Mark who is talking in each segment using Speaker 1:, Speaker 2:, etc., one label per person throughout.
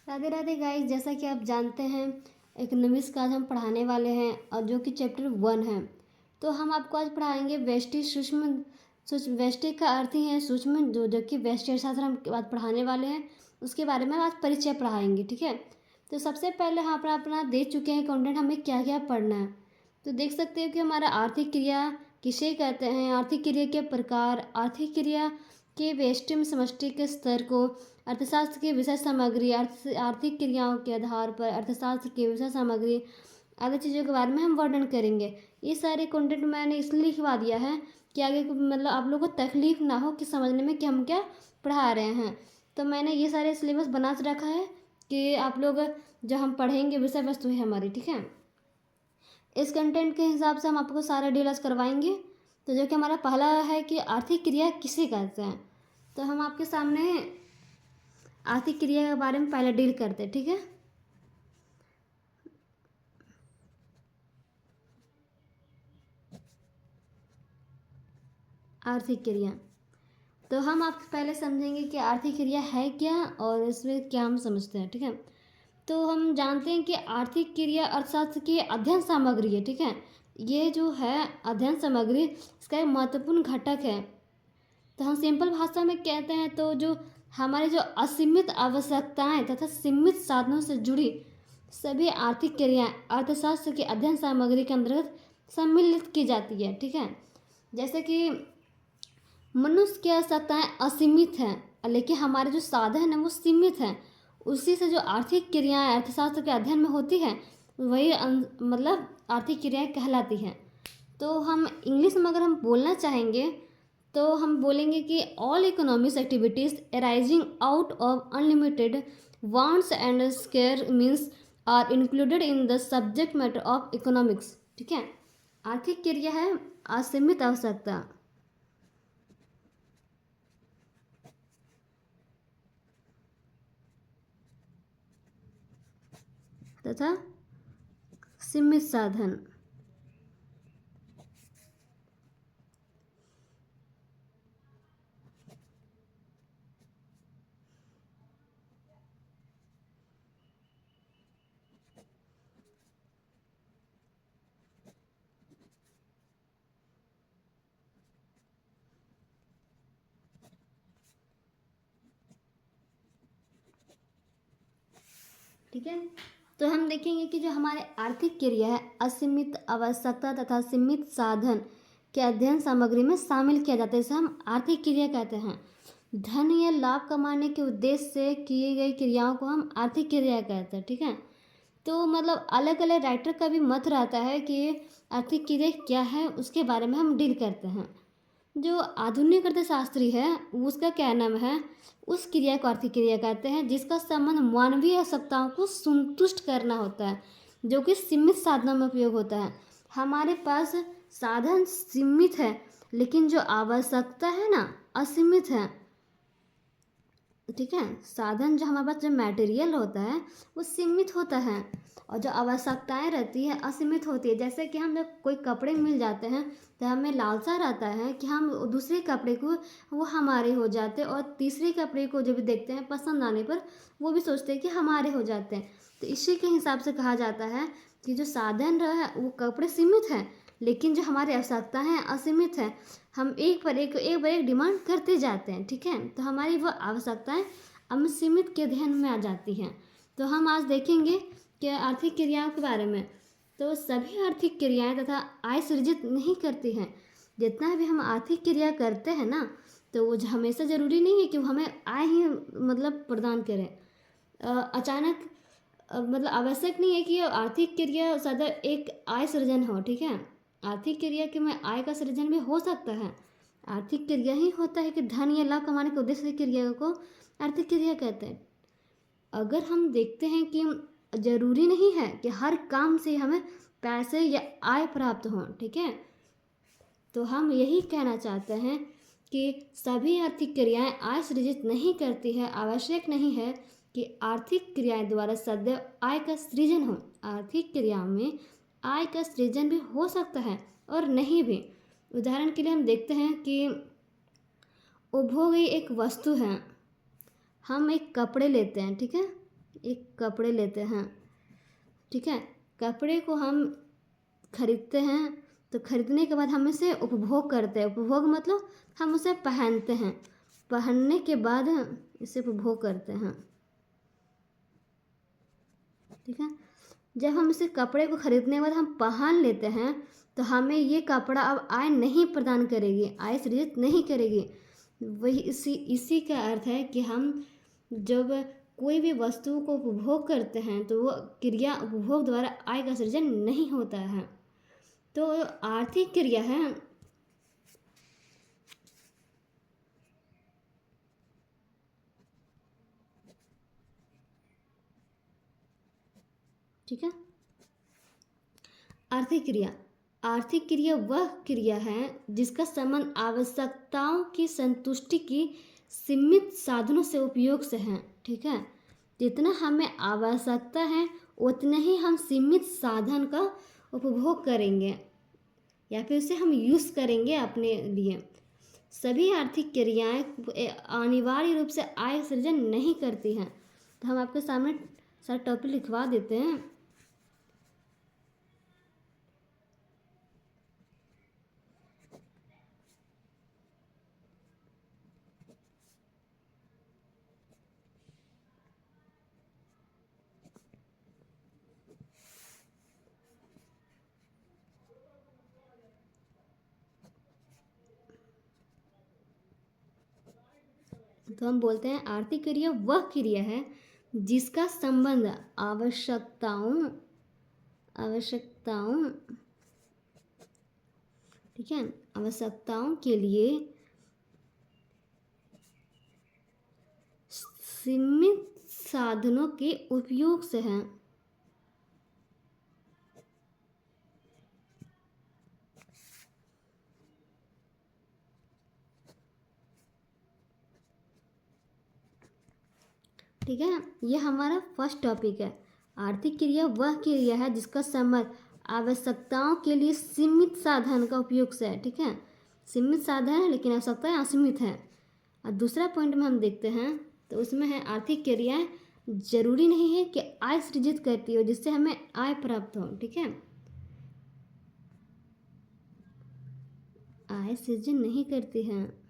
Speaker 1: Radhe Radhe guys, जैसा कि आप जानते हैं इकोनॉमिक्स का आज हम पढ़ाने वाले हैं और जो कि चैप्टर 1 है। तो हम आपको आज पढ़ाएंगे व्यष्टि सूक्ष्म व्यष्टि का अर्थ ही है सूक्ष्म, जो कि व्यष्टि अर्थशास्त्र हम आज पढ़ाने वाले हैं। उसके बारे में हम आज परिचय पढ़ाएंगे, ठीक है। तो सबसे पहले यहाँ पर अपना दे चुके हैं कंटेंट, हमें क्या क्या पढ़ना है। तो देख सकते हो कि हमारा आर्थिक क्रिया किसे कहते हैं, आर्थिक क्रिया के प्रकार, आर्थिक क्रिया के व्यष्टि में समष्टि के स्तर को, अर्थशास्त्र की विषय सामग्री, आर्थिक क्रियाओं के आधार पर अर्थशास्त्र की विषय सामग्री आदि चीज़ों के बारे में हम वर्णन करेंगे। ये सारे कंटेंट मैंने इसलिए लिखवा दिया है कि आगे मतलब आप लोगों को तकलीफ ना हो कि समझने में कि हम क्या पढ़ा रहे हैं। तो मैंने ये सारे सिलेबस बना के रखा है कि आप लोग जो हम पढ़ेंगे विषय वस्तु है हमारी, ठीक है। इस कंटेंट के हिसाब से हम आपको सारा डील करवाएंगे। तो जो कि हमारा पहला है कि आर्थिक क्रिया किसे कहते हैं। तो हम आपके सामने आर्थिक क्रिया के बारे में पहले डील करते हैं, ठीक है। आर्थिक क्रिया, तो हम आप पहले समझेंगे कि आर्थिक क्रिया है क्या और इसमें क्या हम समझते हैं, ठीक है। तो हम जानते हैं कि आर्थिक क्रिया अर्थशास्त्र की अध्ययन सामग्री है, ठीक है। ये जो है अध्ययन सामग्री, इसका एक महत्वपूर्ण घटक है। तो हम सिंपल भाषा में कहते हैं तो जो हमारे जो असीमित आवश्यकताएं तथा सीमित साधनों से जुड़ी सभी आर्थिक क्रियाएं अर्थशास्त्र की अध्ययन सामग्री के अंतर्गत सम्मिलित की जाती है, ठीक है। जैसे कि मनुष्य की आवश्यकताएं असीमित हैं लेकिन हमारे जो साधन हैं वो सीमित हैं। उसी से जो आर्थिक क्रियाएं अर्थशास्त्र के अध्ययन में होती हैं वही मतलब आर्थिक क्रियाएं कहलाती हैं। तो हम इंग्लिश में अगर हम बोलना चाहेंगे तो हम बोलेंगे कि all economics activities arising out of unlimited wants and scarce means are included in the subject matter of economics, ठीक है। आर्थिक क्रिया है असीमित आवश्यकता तथा सीमित साधन। ठीक है। तो हम देखेंगे कि जो हमारे आर्थिक क्रिया है असीमित आवश्यकता तथा सीमित साधन के अध्ययन सामग्री में शामिल किया जाता है। इसे हम आर्थिक क्रिया कहते हैं। धन या लाभ कमाने के उद्देश्य से किए गई क्रियाओं को हम आर्थिक क्रिया कहते हैं, ठीक है। तो मतलब अलग अलग राइटर का भी मत रहता है कि आर्थिक क्रिया क्या है, उसके बारे में हम डील करते हैं। जो आधुनिक अर्थशास्त्री है उसका क्या नाम है, उस क्रिया को आर्थिक क्रिया कहते हैं जिसका संबंध मानवीय आवश्यकताओं को संतुष्ट करना होता है, जो कि सीमित साधनों में उपयोग होता है। हमारे पास साधन सीमित है लेकिन जो आवश्यकता है ना असीमित है, ठीक है। साधन जो हमारे पास जो मटेरियल होता है वो सीमित होता है और जो आवश्यकताएं रहती है असीमित होती है। जैसे कि हम जब कोई कपड़े मिल जाते हैं तो हमें लालसा रहता है कि हम दूसरे कपड़े को वो हमारे हो जाते हैं और तीसरे कपड़े को जब भी देखते हैं पसंद आने पर वो भी सोचते हैं कि हमारे हो जाते हैं। तो इसी के हिसाब से कहा जाता है कि जो साधन रहा वो कपड़े सीमित हैं लेकिन जो हमारी आवश्यकता है असीमित है। हम एक पर एक डिमांड करते जाते हैं, ठीक है। तो हमारी वो आवश्यकताएं असीमित के अध्ययन में आ जाती हैं। तो हम आज देखेंगे कि आर्थिक क्रियाओं के बारे में। तो सभी आर्थिक क्रियाएं तथा आय सृजित नहीं करती हैं। जितना भी हम आर्थिक क्रिया करते हैं ना तो वो हमेशा ज़रूरी नहीं है कि वो हमें आय ही मतलब प्रदान करें। अचानक मतलब आवश्यक नहीं है कि आर्थिक क्रिया सदा एक आय सृजन हो, ठीक है। आर्थिक क्रिया के में आय का सृजन भी हो सकता है। आर्थिक क्रिया ही होता है कि धन या लाभ कमाने के उद्देश्य से क्रिया को आर्थिक क्रिया कहते हैं। अगर हम देखते हैं कि जरूरी नहीं है कि हर काम से हमें पैसे या आय प्राप्त हो, ठीक है। तो हम यही कहना चाहते हैं कि सभी आर्थिक क्रियाएं आय सृजित नहीं करती है। आवश्यक नहीं है कि आर्थिक क्रियाएं द्वारा सदैव आय का सृजन हो। आर्थिक क्रियाओं में आय का सृजन भी हो सकता है और नहीं भी। उदाहरण के लिए हम देखते हैं कि उपभोग एक वस्तु है, हम एक कपड़े लेते हैं, ठीक है। एक कपड़े लेते हैं, ठीक है। कपड़े को हम खरीदते हैं, तो खरीदने के बाद हम इसे उपभोग करते हैं। उपभोग मतलब हम उसे पहनते हैं, पहनने के बाद इसे उपभोग करते हैं, ठीक है। जब हम इसे कपड़े को खरीदने के बाद हम पहन लेते हैं, तो हमें ये कपड़ा अब आय नहीं प्रदान करेगी, आय सृजित नहीं करेगी। वही इसी का अर्थ है कि हम जब कोई भी वस्तु को उपभोग करते हैं तो वो क्रिया उपभोग द्वारा आय का सृजन नहीं होता है। तो आर्थिक क्रिया है, ठीक है। आर्थिक क्रिया वह क्रिया है जिसका संबंध आवश्यकताओं की संतुष्टि की सीमित साधनों से उपयोग से है, ठीक है। जितना हमें आवश्यकता है उतने ही हम सीमित साधन का उपभोग करेंगे या फिर उसे हम यूज़ करेंगे अपने लिए। सभी आर्थिक क्रियाएं अनिवार्य रूप से आय सृजन नहीं करती हैं। तो हम आपके सामने सारा टॉपिक लिखवा देते हैं। तो हम बोलते हैं आर्थिक क्रिया वह क्रिया है जिसका संबंध आवश्यकताओं ठीक है, आवश्यकताओं के लिए सीमित साधनों के उपयोग से है। ठीक है, यह हमारा फर्स्ट टॉपिक है। आर्थिक क्रिया वह क्रिया है जिसका संबंध आवश्यकताओं के लिए सीमित साधन का उपयोग से है, ठीक है। सीमित साधन है लेकिन आवश्यकताएं असीमित है। और दूसरा पॉइंट में हम देखते हैं तो उसमें है आर्थिक क्रियाएं जरूरी नहीं है कि आय सृजित करती हो जिससे हमें आय प्राप्त हो, ठीक है। आय सृजन नहीं करती है।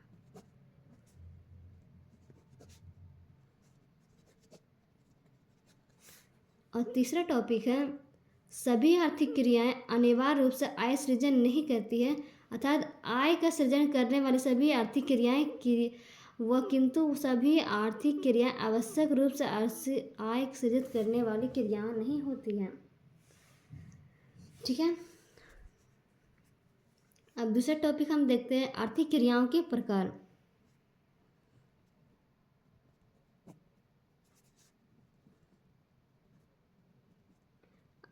Speaker 1: और तीसरा टॉपिक है सभी आर्थिक क्रियाएं अनिवार्य रूप से आय सृजन नहीं करती है, अर्थात आय का सृजन करने वाली सभी आर्थिक क्रियाएं किंतु सभी आर्थिक क्रियाएं आवश्यक रूप से आय सृजित करने वाली क्रियाएं नहीं होती हैं, ठीक है। अब दूसरा टॉपिक हम देखते हैं आर्थिक क्रियाओं के प्रकार।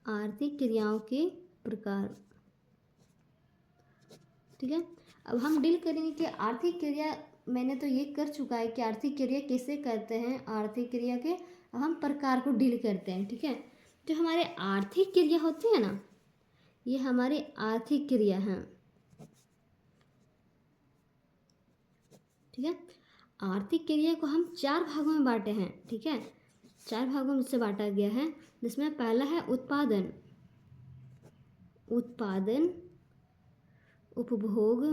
Speaker 1: आर्थिक क्रियाओं के प्रकार, ठीक है। अब हम डील करेंगे कि आर्थिक क्रिया, मैंने तो ये कर चुका है कि आर्थिक क्रिया कैसे करते हैं। आर्थिक क्रिया के हम प्रकार को डील करते हैं, ठीक है। जो हमारे आर्थिक क्रिया होती है ना, ये हमारी आर्थिक क्रिया है, ठीक है। आर्थिक क्रिया को हम 4 भागों में बांटे हैं, ठीक है। 4 भागों में से बांटा गया है, जिसमें पहला है उत्पादन, उपभोग।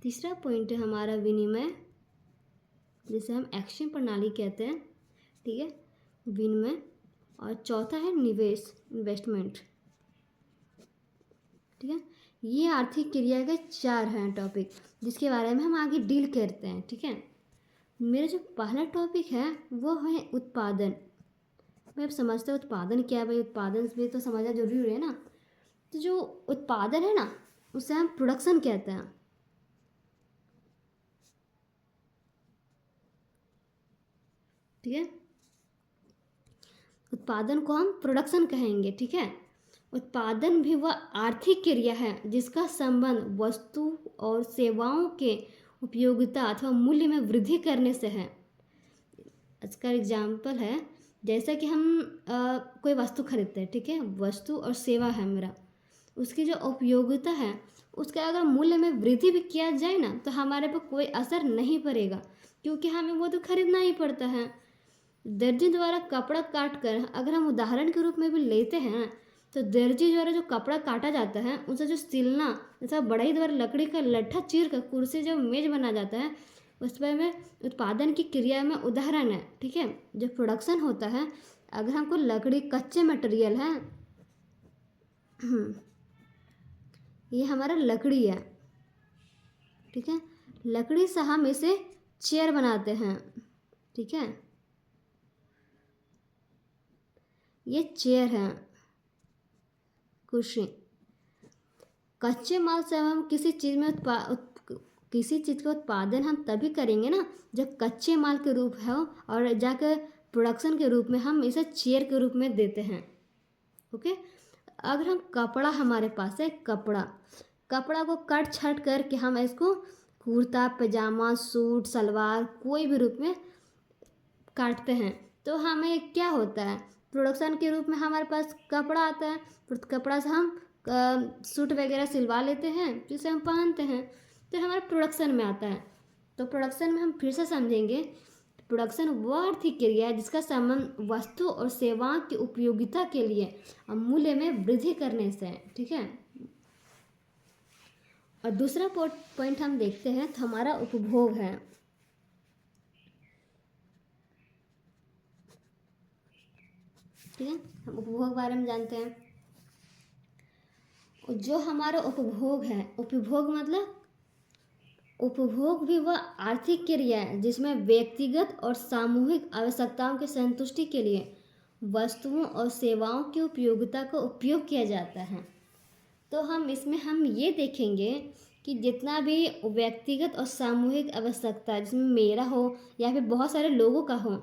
Speaker 1: तीसरा पॉइंट है हमारा विनिमय, जिसे हम एक्सचेंज प्रणाली कहते हैं, ठीक है, विनिमय। और चौथा है निवेश, इन्वेस्टमेंट, ठीक है। ये आर्थिक क्रिया के 4 हैं टॉपिक जिसके बारे में हम आगे डील करते हैं, ठीक है। मेरा जो पहला टॉपिक है वो है उत्पादन। भाई आप समझते हो उत्पादन क्या है? भाई उत्पादन भी तो समझना जरूरी है ना। तो जो उत्पादन है ना उसे हम प्रोडक्शन कहते हैं, ठीक है। उत्पादन को हम प्रोडक्शन कहेंगे, ठीक है। उत्पादन भी वह आर्थिक क्रिया है जिसका संबंध वस्तु और सेवाओं के उपयोगिता अथवा मूल्य में वृद्धि करने से है। इसका एग्जाम्पल है जैसा कि हम कोई वस्तु खरीदते हैं, ठीक है, वस्तु और सेवा है मेरा, उसकी जो उपयोगिता है उसका अगर मूल्य में वृद्धि भी किया जाए ना तो हमारे पर कोई असर नहीं पड़ेगा, क्योंकि हमें वो तो खरीदना ही पड़ता है। दर्जी द्वारा कपड़ा काट कर, अगर हम उदाहरण के रूप में भी लेते हैं, तो दर्जी द्वारा जो कपड़ा काटा जाता है उसे जो सिलना, जैसा बढ़ई द्वारा लकड़ी का लट्ठा चीर कर कुर्सी जो मेज बना जाता है, उस पर में उत्पादन की क्रिया में उदाहरण है। ठीक है, जो प्रोडक्शन होता है, अगर हमको लकड़ी कच्चे मटेरियल है, ये हमारा लकड़ी है। ठीक है, लकड़ी से हम इसे चेयर बनाते हैं। ठीक है, ये चेयर है, कुर्सी। कच्चे माल से हम किसी चीज़ में किसी चीज़ का उत्पादन हम तभी करेंगे ना जब कच्चे माल के रूप है और जाकर प्रोडक्शन के रूप में हम इसे चेयर के रूप में देते हैं। ओके, अगर हम कपड़ा, हमारे पास है कपड़ा को कट छट करके हम इसको कुर्ता पजामा सूट सलवार कोई भी रूप में काटते हैं, तो हमें क्या होता है, प्रोडक्शन के रूप में हमारे पास कपड़ा आता है, तो कपड़ा से हम सूट वगैरह सिलवा लेते हैं, जिसे हम पहनते हैं, तो हमारे प्रोडक्शन में आता है। तो प्रोडक्शन में हम फिर से समझेंगे, प्रोडक्शन वह आर्थिक क्रिया है जिसका संबंध वस्तु और सेवाओं की उपयोगिता के लिए और मूल्य में वृद्धि करने से है। ठीक है, और दूसरा पॉइंट हम देखते हैं, तो हमारा उपभोग है। ठीक है, हम उपभोग के बारे में जानते हैं। और जो हमारा उपभोग है, उपभोग मतलब उपभोग भी वह आर्थिक क्रिया है जिसमें व्यक्तिगत और सामूहिक आवश्यकताओं की संतुष्टि के लिए वस्तुओं और सेवाओं की उपयोगिता का उपयोग किया जाता है। तो हम इसमें हम ये देखेंगे कि जितना भी व्यक्तिगत और सामूहिक आवश्यकता, जिसमें मेरा हो या फिर बहुत सारे लोगों का हो,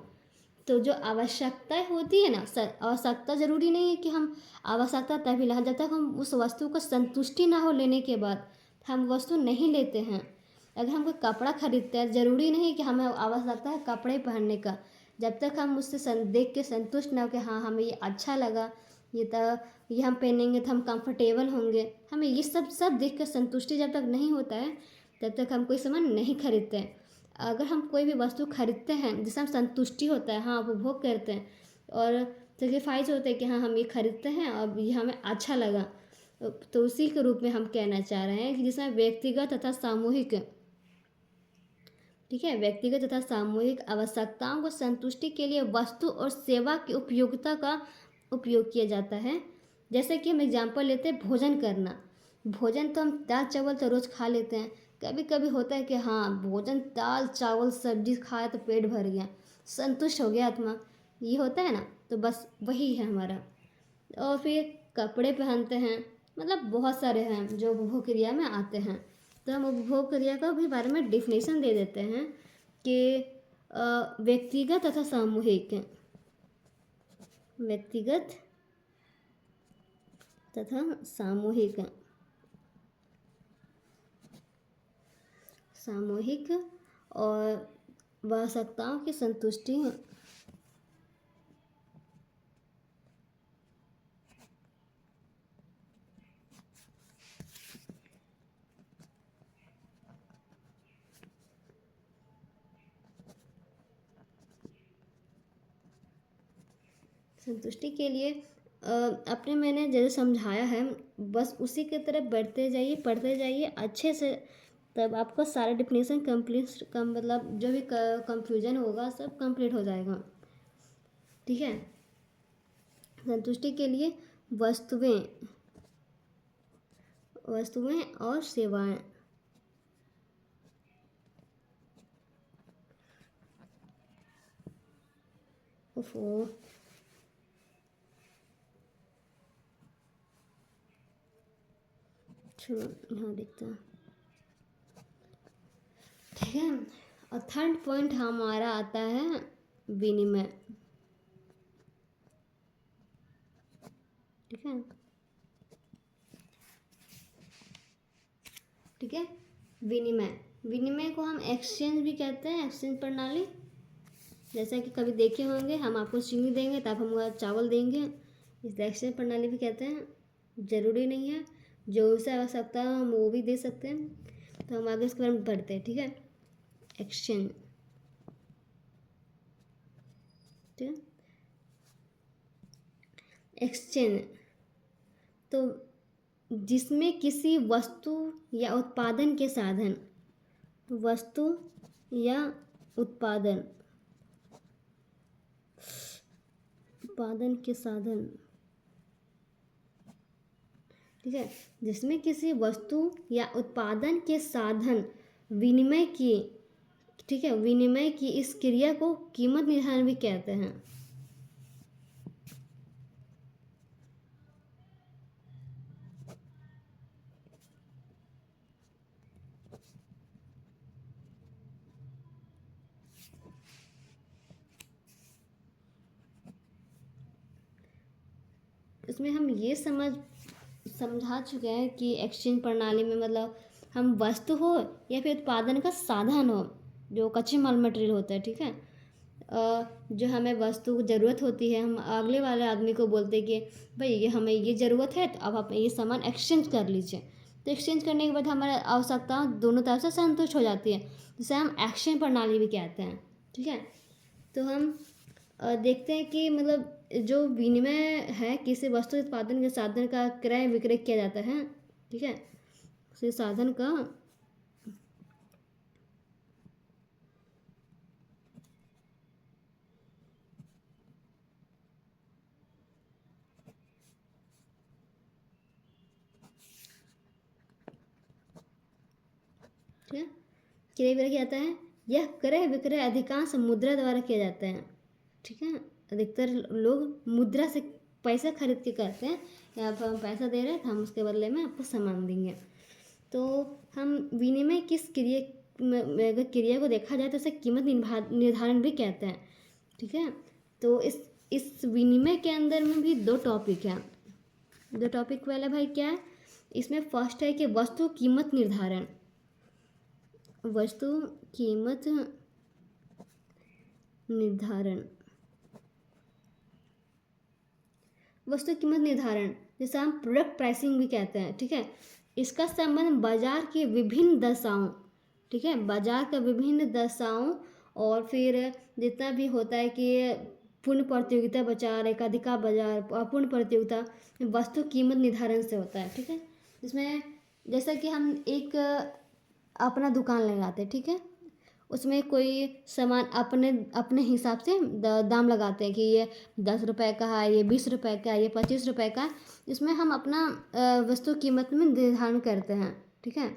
Speaker 1: तो जो आवश्यकताएं होती है ना, आवश्यकता ज़रूरी नहीं है कि हम आवश्यकता तभी लें, जब तक हम उस वस्तु का संतुष्टि ना हो लेने के बाद हम वस्तु नहीं लेते हैं। अगर हम कोई कपड़ा खरीदते हैं, ज़रूरी नहीं कि हमें आवश्यकता है कपड़े पहनने का, जब तक हम उससे देख के संतुष्ट ना हो कि हाँ हमें ये अच्छा लगा, ये हम पहनेंगे तो हम कंफर्टेबल होंगे, हमें ये सब देख कर संतुष्टि जब तक नहीं होता है तब तक हम कोई सामान नहीं खरीदते हैं। अगर हम कोई भी वस्तु खरीदते हैं जिससे हम संतुष्टि होता है, हाँ उपभोग करते हैं और सेक्रीफाइस होते हैं कि हाँ हम ये खरीदते हैं और ये हमें अच्छा लगा, तो उसी के रूप में हम कहना चाह रहे हैं कि जिसमें व्यक्तिगत तथा सामूहिक, ठीक है, व्यक्तिगत तथा सामूहिक आवश्यकताओं को संतुष्टि के लिए वस्तु और सेवा की उपयोगिता का उपयोग किया जाता है। जैसे कि हम एग्जाम्पल लेते हैं, भोजन करना। भोजन तो हम दाल चावल तो रोज़ खा लेते हैं, कभी कभी होता है कि हाँ भोजन दाल चावल सब्जी खाया तो पेट भर गया, संतुष्ट हो गया आत्मा, ये होता है ना, तो बस वही है हमारा। और फिर कपड़े पहनते हैं, मतलब बहुत सारे हैं जो उपभोग क्रिया में आते हैं। तो हम उपभोग क्रिया का भी बारे में डिफिनेशन दे देते हैं कि व्यक्तिगत तथा सामूहिक, व्यक्तिगत तथा सामूहिक, सामूहिक और आवश्यकताओं की संतुष्टि, संतुष्टि के लिए अपने मैंने जैसे समझाया है बस उसी की तरफ बढ़ते जाइए, पढ़ते जाइए अच्छे से, तब आपका सारा डिफिनेशन मतलब जो भी कंफ्यूजन होगा सब कंप्लीट हो जाएगा। ठीक है, संतुष्टि के लिए वस्तुएं और सेवाएं, ओफो यहाँ देखते हैं। ठीक है, और थर्ड पॉइंट हमारा आता है विनिमय। ठीक है, ठीक है, विनिमय को हम एक्सचेंज भी कहते हैं, एक्सचेंज प्रणाली। जैसा कि कभी देखे होंगे, हम आपको चीनी देंगे तो आप हमको चावल देंगे, इस एक्सचेंज प्रणाली भी कहते हैं। ज़रूरी नहीं है, जो उसे आवश्यकता है हम वो भी दे सकते हैं। तो हम आगे इसके बारे में पढ़ते हैं। ठीक है, एक्सचेंज। ठीक है। एक्सचेंज, तो जिसमें किसी वस्तु या उत्पादन के साधन, वस्तु या उत्पादन, उत्पादन के साधन, ठीक है, जिसमें किसी वस्तु या उत्पादन के साधन विनिमय की, ठीक है, विनिमय की इस क्रिया को कीमत निर्धारण भी कहते हैं। इसमें हम ये समझा चुके हैं कि एक्सचेंज प्रणाली में मतलब हम वस्तु हो या फिर उत्पादन का साधन हो, जो कच्चे माल मटेरियल होता है, ठीक है, जो हमें वस्तु की ज़रूरत होती है, हम अगले वाले आदमी को बोलते हैं कि भाई ये हमें ये ज़रूरत है, तो अब आप ये सामान एक्सचेंज कर लीजिए। तो एक्सचेंज करने के बाद हमारी आवश्यकता दोनों तरफ से संतुष्ट हो जाती है, जिसे हम एक्सचेंज प्रणाली भी कहते हैं, ठीक है। तो हम देखते हैं कि मतलब जो विनिमय है, किसी वस्तु उत्पादन के साधन का क्रय विक्रय किया जाता है, ठीक है, उसी साधन का ठीक है, क्रय विक्रय किया जाता है। यह क्रय विक्रय अधिकांश मुद्रा द्वारा किया जाता है, ठीक है। अधिकतर लोग मुद्रा से पैसा खरीद के करते हैं, या फिर हम पैसा दे रहे हैं तो हम उसके बदले में आपको सामान देंगे। तो हम विनिमय किस क्रिया अगर क्रिया को देखा जाए तो उसे कीमत निर्धारण भी कहते हैं, ठीक है। तो इस विनिमय के अंदर में भी दो टॉपिक हैं। दो टॉपिक वाला भाई क्या है, इसमें फर्स्ट है कि वस्तु कीमत निर्धारण, वस्तु कीमत निर्धारण, वस्तु कीमत निर्धारण जिसे हम प्रोडक्ट प्राइसिंग भी कहते हैं, ठीक है। इसका संबंध बाजार की विभिन्न दशाओं, ठीक है, बाजार का विभिन्न दशाओं और फिर जितना भी होता है कि पूर्ण प्रतियोगिता बाजार, एकाधिकार बाजार, अपूर्ण प्रतियोगिता, वस्तु कीमत निर्धारण से होता है, ठीक है। जिसमें जैसा कि हम एक अपना दुकान लगाते हैं, ठीक है, उसमें कोई सामान अपने अपने हिसाब से दाम लगाते हैं कि ये 10 रुपए का है, ये 20 रुपए का है, ये 25 रुपए का है। इसमें हम अपना वस्तु कीमत में निर्धारण करते हैं, ठीक है।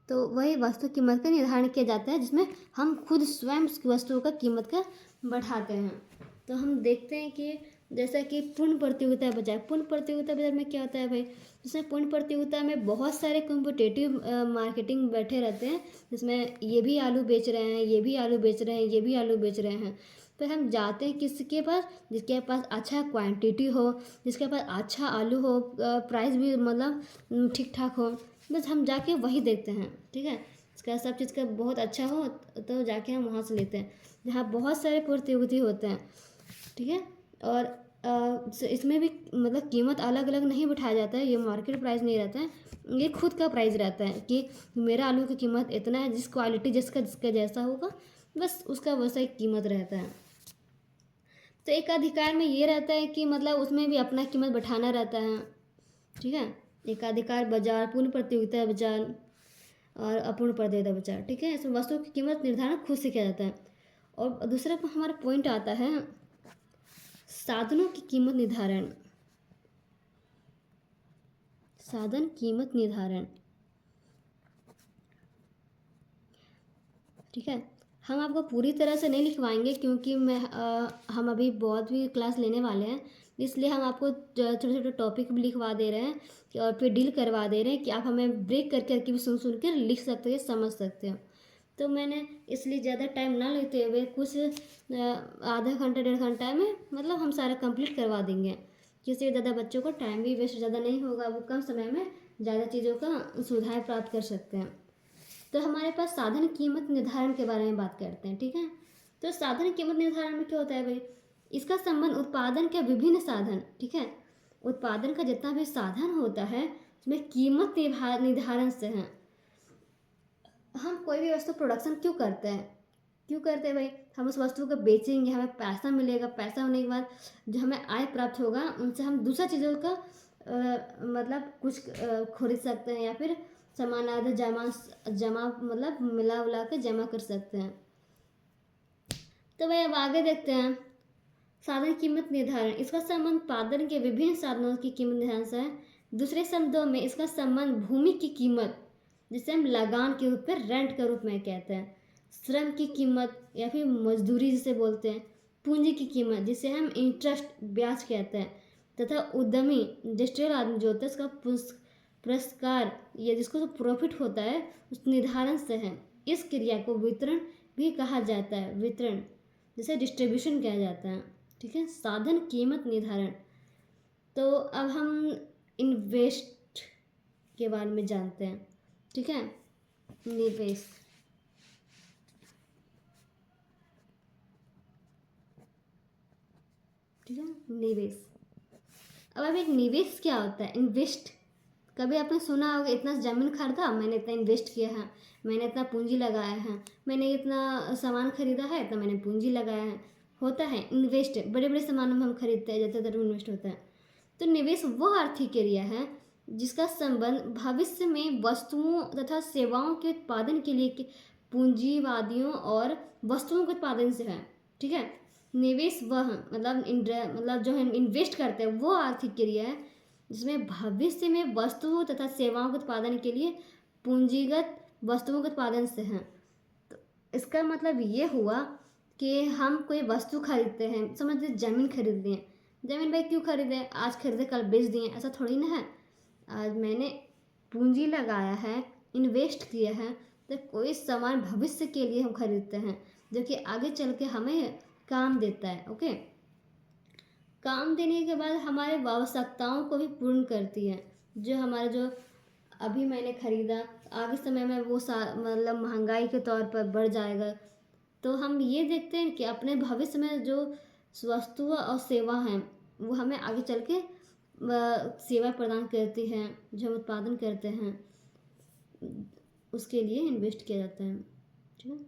Speaker 1: तो वही वस्तु कीमत का निर्धारण किया जाता है, जिसमें हम खुद स्वयं उस वस्तुओं का कीमत का बढ़ाते हैं। तो हम देखते हैं कि जैसा कि पूर्ण प्रतियोगिता बाजार, पूर्ण प्रतियोगिता बाजार में क्या होता है भाई, जिसमें पूर्ण प्रतियोगिता में बहुत सारे कॉम्पिटिटिव मार्केटिंग बैठे रहते हैं, जिसमें ये भी आलू बेच रहे हैं, ये भी आलू बेच रहे हैं, ये भी आलू बेच रहे हैं। तो हम जाते हैं किसके पास, जिसके पास अच्छा क्वांटिटी हो, जिसके पास अच्छा आलू हो, प्राइस भी मतलब ठीक ठाक हो, बस हम जाके वही देखते हैं, ठीक है। इसका सब चीज़ का बहुत अच्छा हो तो जाके हम वहाँ से लेते हैं, जहाँ बहुत सारे प्रतियोगिता होते हैं, ठीक है। और इसमें भी मतलब कीमत अलग अलग नहीं बिठाया जाता है, ये मार्केट प्राइस नहीं रहता है, ये खुद का प्राइस रहता है कि मेरा आलू की कीमत इतना है, जिस क्वालिटी जिसका जिसका जैसा होगा बस उसका वैसा ही कीमत रहता है। तो एक अधिकार में ये रहता है कि मतलब उसमें भी अपना कीमत बैठाना रहता है, ठीक है। एकाधिकार बाजार, पूर्ण प्रतियोगिता बाजार और अपूर्ण प्रतियोगिता बाजार, ठीक है। इसमें वस्तु की कीमत निर्धारण खुद से किया जाता है। और दूसरा हमारा पॉइंट आता है साधनों की कीमत निर्धारण, साधन कीमत निर्धारण, ठीक है। हम आपको पूरी तरह से नहीं लिखवाएंगे क्योंकि हम अभी बहुत भी क्लास लेने वाले हैं, इसलिए हम आपको छोटे छोटे टॉपिक भी लिखवा दे रहे हैं और फिर डील करवा दे रहे हैं कि आप हमें ब्रेक कर करके भी सुन सुन कर लिख सकते हो, समझ सकते हो। तो मैंने इसलिए ज़्यादा टाइम ना लेते हुए कुछ आधा घंटा 1.5 घंटा में मतलब हम सारा कंप्लीट करवा देंगे, जिससे ज़्यादा बच्चों को टाइम भी वेस्ट ज़्यादा नहीं होगा, वो कम समय में ज़्यादा चीज़ों का सुविधाएँ प्राप्त कर सकते हैं। तो हमारे पास साधन कीमत निर्धारण के बारे में बात करते हैं, ठीक है। तो साधन कीमत निर्धारण में क्या होता है भाई, इसका संबंध उत्पादन के विभिन्न साधन, ठीक है, उत्पादन का जितना भी साधन होता है उसमें कीमत निर्धारण से है। हम कोई भी वस्तु प्रोडक्शन क्यों करते हैं? क्यों करते हैं भाई? हम उस वस्तु को बेचेंगे, हमें पैसा मिलेगा, पैसा होने के बाद जो हमें आय प्राप्त होगा उनसे हम दूसरा चीज़ों का मतलब कुछ खरीद सकते हैं या फिर सामान आदि जमा जमा मतलब मिला उला के जमा कर सकते हैं। तो भाई अब आगे देखते हैं साधन कीमत निर्धारण। इसका संबंध उत्पादन के विभिन्न साधनों की कीमत निर्धारण से है। दूसरे शब्दों में इसका संबंध भूमि की कीमत, जिसे हम लगान के रूप में, रेंट के रूप में कहते हैं, श्रम की कीमत या फिर मजदूरी जिसे बोलते हैं, पूंजी की कीमत जिसे हम इंटरेस्ट ब्याज कहते हैं, तथा उद्यमी इंडस्ट्रियल आदमी जो होता है उसका पुरस्कार या जिसको प्रॉफिट होता है उस निर्धारण से है। इस क्रिया को वितरण भी कहा जाता है, वितरण जिसे डिस्ट्रीब्यूशन कहा जाता है। ठीक है, साधन कीमत निर्धारण। तो अब हम इन्वेस्ट के बारे में जानते हैं। ठीक है, निवेश। ठीक है, निवेश। अब एक निवेश क्या होता है? इन्वेस्ट। कभी आपने सुना होगा इतना ज़मीन खरीदा, मैंने इतना इन्वेस्ट किया है, मैंने इतना पूंजी लगाया है, मैंने इतना सामान खरीदा है तो मैंने पूंजी लगाया है। होता है इन्वेस्ट, बड़े बड़े सामानों में हम खरीदते हैं, ज़्यादातर इन्वेस्ट होता है। तो निवेश वो आर्थिक क्रिया है जिसका संबंध भविष्य में वस्तुओं तथा सेवाओं के उत्पादन के लिए पूंजीवादियों और वस्तुओं के उत्पादन से है। ठीक है, निवेश वह मतलब जो हम इन्वेस्ट करते हैं वो आर्थिक क्रिया है जिसमें भविष्य में वस्तुओं तथा सेवाओं के उत्पादन के लिए पूंजीगत वस्तुओं के उत्पादन से हैं। तो इसका मतलब ये हुआ कि हम कोई वस्तु खरीदते हैं, समझ लीजिए ज़मीन खरीद लिए। ज़मीन भाई क्यों खरीदे? आज खरीदे कल बेच दिए, ऐसा थोड़ी ना है। आज मैंने पूंजी लगाया है, इन्वेस्ट किया है, तो कोई सामान भविष्य के लिए हम खरीदते हैं जो कि आगे चल के हमें काम देता है। ओके, काम देने के बाद हमारे आवश्यकताओं को भी पूर्ण करती है। जो हमारे जो अभी मैंने खरीदा, आगे समय में वो मतलब महंगाई के तौर पर बढ़ जाएगा। तो हम ये देखते हैं कि अपने भविष्य में जो वस्तु और सेवा हैं वो हमें आगे चल के सेवा प्रदान करती हैं, जो हम उत्पादन करते हैं उसके लिए इन्वेस्ट किया जाता है। ठीक है,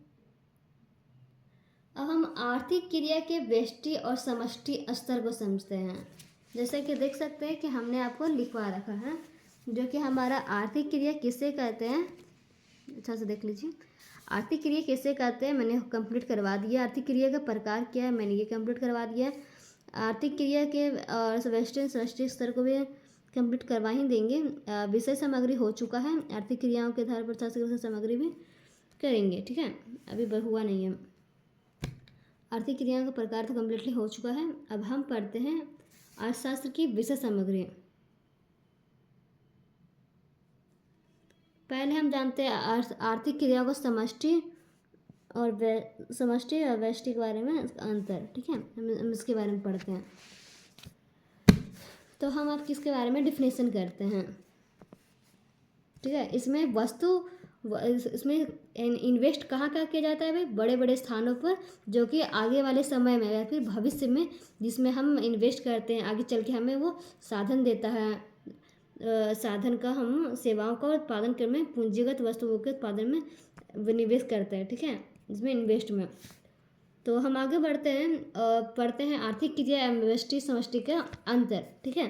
Speaker 1: अब हम आर्थिक क्रिया के व्यष्टि और समष्टि स्तर को समझते हैं। जैसे कि देख सकते हैं कि हमने आपको लिखवा रखा है जो कि हमारा आर्थिक क्रिया किसे कहते हैं। अच्छा से देख लीजिए, आर्थिक क्रिया किसे कहते हैं मैंने कंप्लीट करवा दिया। आर्थिक क्रिया का प्रकार क्या है मैंने ये कंप्लीट करवा दिया। आर्थिक क्रिया के और व्यष्टि समष्टि स्तर को भी कंप्लीट करवा ही देंगे। विषय सामग्री हो चुका है, आर्थिक क्रियाओं के आधार पर विषय सामग्री भी करेंगे। ठीक है, अभी हुआ नहीं है। आर्थिक क्रियाओं का प्रकार तो कम्प्लीटली हो चुका है। अब हम पढ़ते हैं अर्थशास्त्र की विषय सामग्री। पहले हम जानते हैं आर्थिक क्रियाओं को समष्टि और व्यष्टि के बारे में अंतर। ठीक है, हम इसके बारे में पढ़ते हैं। तो हम अब किसके बारे में डिफिनेशन करते हैं। ठीक है, इसमें इसमें इन्वेस्ट कहाँ किया जाता है भाई? बड़े बड़े स्थानों पर, जो कि आगे वाले समय में या फिर भविष्य में जिसमें हम इन्वेस्ट करते हैं, आगे चल के हमें वो साधन देता है। साधन का हम सेवाओं का उत्पादन करने में, पूंजीगत वस्तुओं के उत्पादन में निवेश करते हैं। ठीक है, इसमें इन्वेस्ट में। तो हम आगे बढ़ते हैं, पढ़ते हैं आर्थिक क्रिया एवं व्यष्टि समष्टि का अंतर। ठीक है,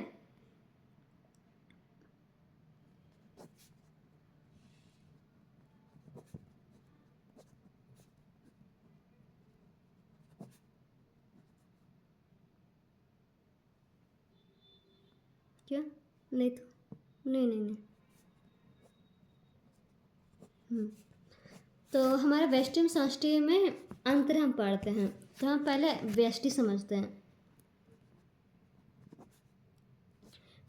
Speaker 1: क्या? नहीं तो नहीं नहीं नहीं तो हमारे व्यष्टि समष्टि में अंतर हम पढ़ते हैं। तो हम पहले व्यष्टि समझते हैं।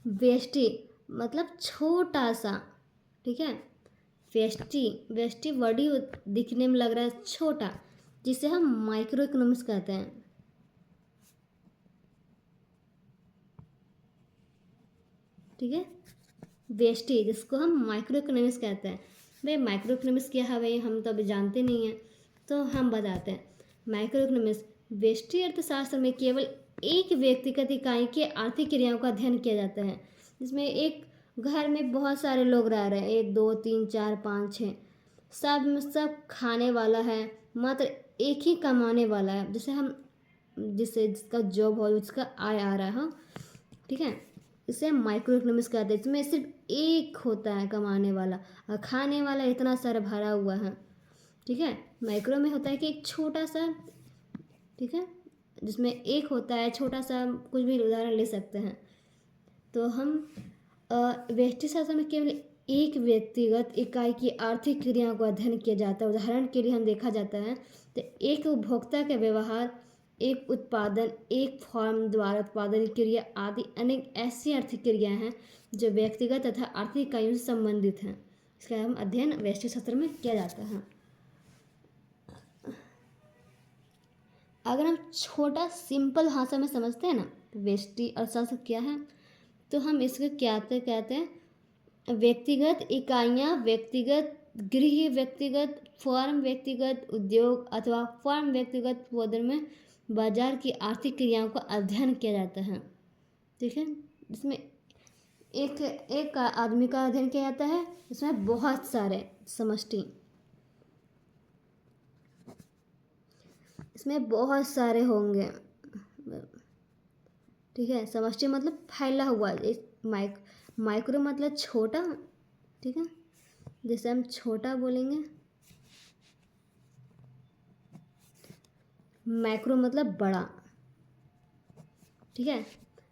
Speaker 1: व्यष्टि मतलब छोटा सा। ठीक है, व्यष्टि बड़ी दिखने में लग रहा है छोटा, जिसे हम माइक्रो इकोनॉमिक्स कहते हैं। ठीक है, व्यष्टि जिसको हम माइक्रो इकोनॉमिक्स कहते हैं। भाई माइक्रो इकोनॉमिक्स क्या है भाई, हम तो अभी जानते नहीं हैं, तो हम बताते हैं। माइक्रो इकोनॉमिक्स व्यष्टि अर्थशास्त्र में केवल एक व्यक्तिगत इकाई के आर्थिक क्रियाओं का अध्ययन किया जाता है, जिसमें एक घर में बहुत सारे लोग रह रहे हैं, 1 2 3 4 5 6 सब में सब खाने वाला है, मात्र एक ही कमाने वाला है, जिसे जिसका जॉब हो, जिसका आय आ रहा हो, ठीक है, इसे माइक्रो इकोनॉमिक्स कहते हैं। इसमें सिर्फ एक होता है कमाने वाला, और खाने वाला इतना सारा भरा हुआ है, ठीक है। माइक्रो में होता है कि एक छोटा सा, ठीक है, जिसमें एक होता है छोटा सा, कुछ भी उदाहरण ले सकते हैं। तो हम व्यष्टि शास्त्र में केवल एक व्यक्तिगत इकाई की आर्थिक क्रियाओं का अध्ययन किया जाता है। उदाहरण के लिए हम देखा जाता है तो एक उपभोक्ता के व्यवहार, एक उत्पादन, एक फॉर्म द्वारा उत्पादन क्रिया आदि अनेक ऐसी आर्थिक क्रियाएं हैं जो व्यक्तिगत तथा आर्थिक इकाइयों से संबंधित हैं। इसका हम अध्ययन व्यष्टि शास्त्र में किया जाता है। अगर हम छोटा सिंपल भाषा में समझते हैं ना, व्यष्टि अर्थशास्त्र क्या है, तो हम इसको क्या कहते हैं, व्यक्तिगत इकाइयाँ, व्यक्तिगत गृह, व्यक्तिगत फर्म, व्यक्तिगत उद्योग अथवा फर्म व्यक्तिगत उत्पादन में बाजार की आर्थिक क्रियाओं का अध्ययन किया जाता है, ठीक है। इसमें एक एक आदमी का अध्ययन किया जाता है, इसमें बहुत सारे समष्टि, इसमें बहुत सारे होंगे, ठीक है। समष्टि मतलब फैला हुआ, माइक्रो मतलब छोटा, ठीक है, जैसे हम छोटा बोलेंगे, मैक्रो मतलब बड़ा, ठीक है।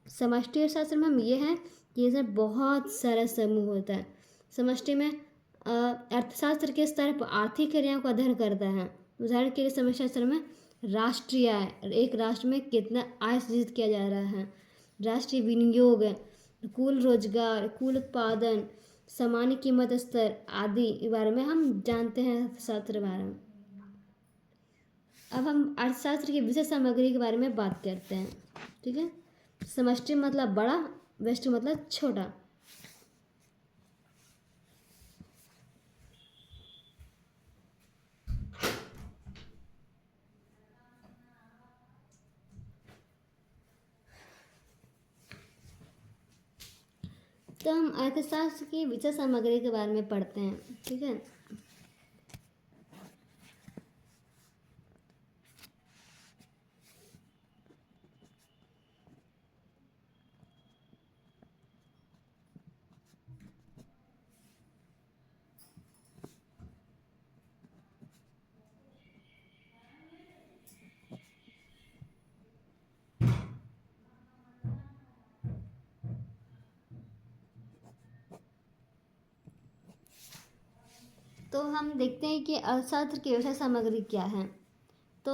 Speaker 1: समष्टि अर्थशास्त्र में हम ये हैं कि इसमें बहुत सारा समूह होता है। समष्टि में अर्थशास्त्र के स्तर पर आर्थिक क्रियाओं का अध्ययन करता है। उदाहरण के लिए समष्टि शास्त्र में राष्ट्रीय आय, एक राष्ट्र में कितना आय सृजित किया जा रहा है, राष्ट्रीय विनियोग, कुल रोजगार, कुल उत्पादन, सामान्य कीमत स्तर आदि के बारे में हम जानते हैं अर्थशास्त्र के बारे में। अब हम अर्थशास्त्र की विषय सामग्री के बारे में बात करते हैं, ठीक है। समष्टि मतलब बड़ा, व्यष्टि मतलब छोटा। तो हम अर्थशास्त्र की विषय सामग्री के बारे में पढ़ते हैं, ठीक है। तो हम देखते हैं कि अर्थशास्त्र की विषय सामग्री क्या है। तो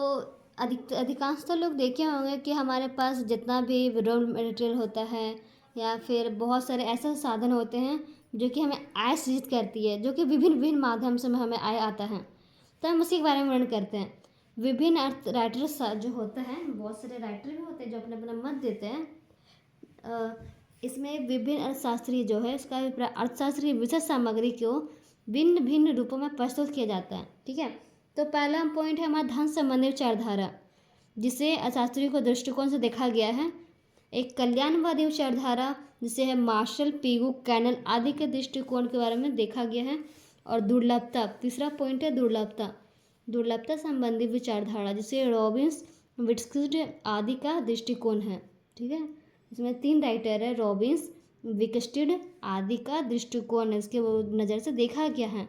Speaker 1: अधिकांशतः लोग देखे होंगे कि हमारे पास जितना भी रॉ मटेरियल होता है या फिर बहुत सारे ऐसे साधन होते हैं जो कि हमें आय सृजित करती है, जो कि विभिन्न विभिन्न माध्यम से हमें आय आता है। तो हम उसी के बारे में वर्णन करते हैं। विभिन्न अर्थ राइटर्स जो होता है, बहुत सारे राइटर भी होते हैं जो अपना अपना मत देते हैं। इसमें विभिन्न अर्थशास्त्री जो है, इसका अर्थशास्त्री विशेष सामग्री को भिन्न भिन्न रूपों में प्रस्तुत किया जाता है, ठीक है। तो पहला पॉइंट है हमारा धन संबंधी विचारधारा, जिसे अर्थशास्त्री को दृष्टिकोण से देखा गया है। एक कल्याणवादी विचारधारा, जिसे है मार्शल, पीगू, कैनल आदि के दृष्टिकोण के बारे में देखा गया है। और दुर्लभता, तीसरा पॉइंट है दुर्लभता, दुर्लभता संबंधी विचारधारा, जिसे रॉबिन्स, विट्सकिड आदि का दृष्टिकोण है, ठीक है। इसमें 3 राइटर है, रॉबिन्स, विकस्टिड आदि का दृष्टिकोण है, इसके वो नज़र से देखा गया है।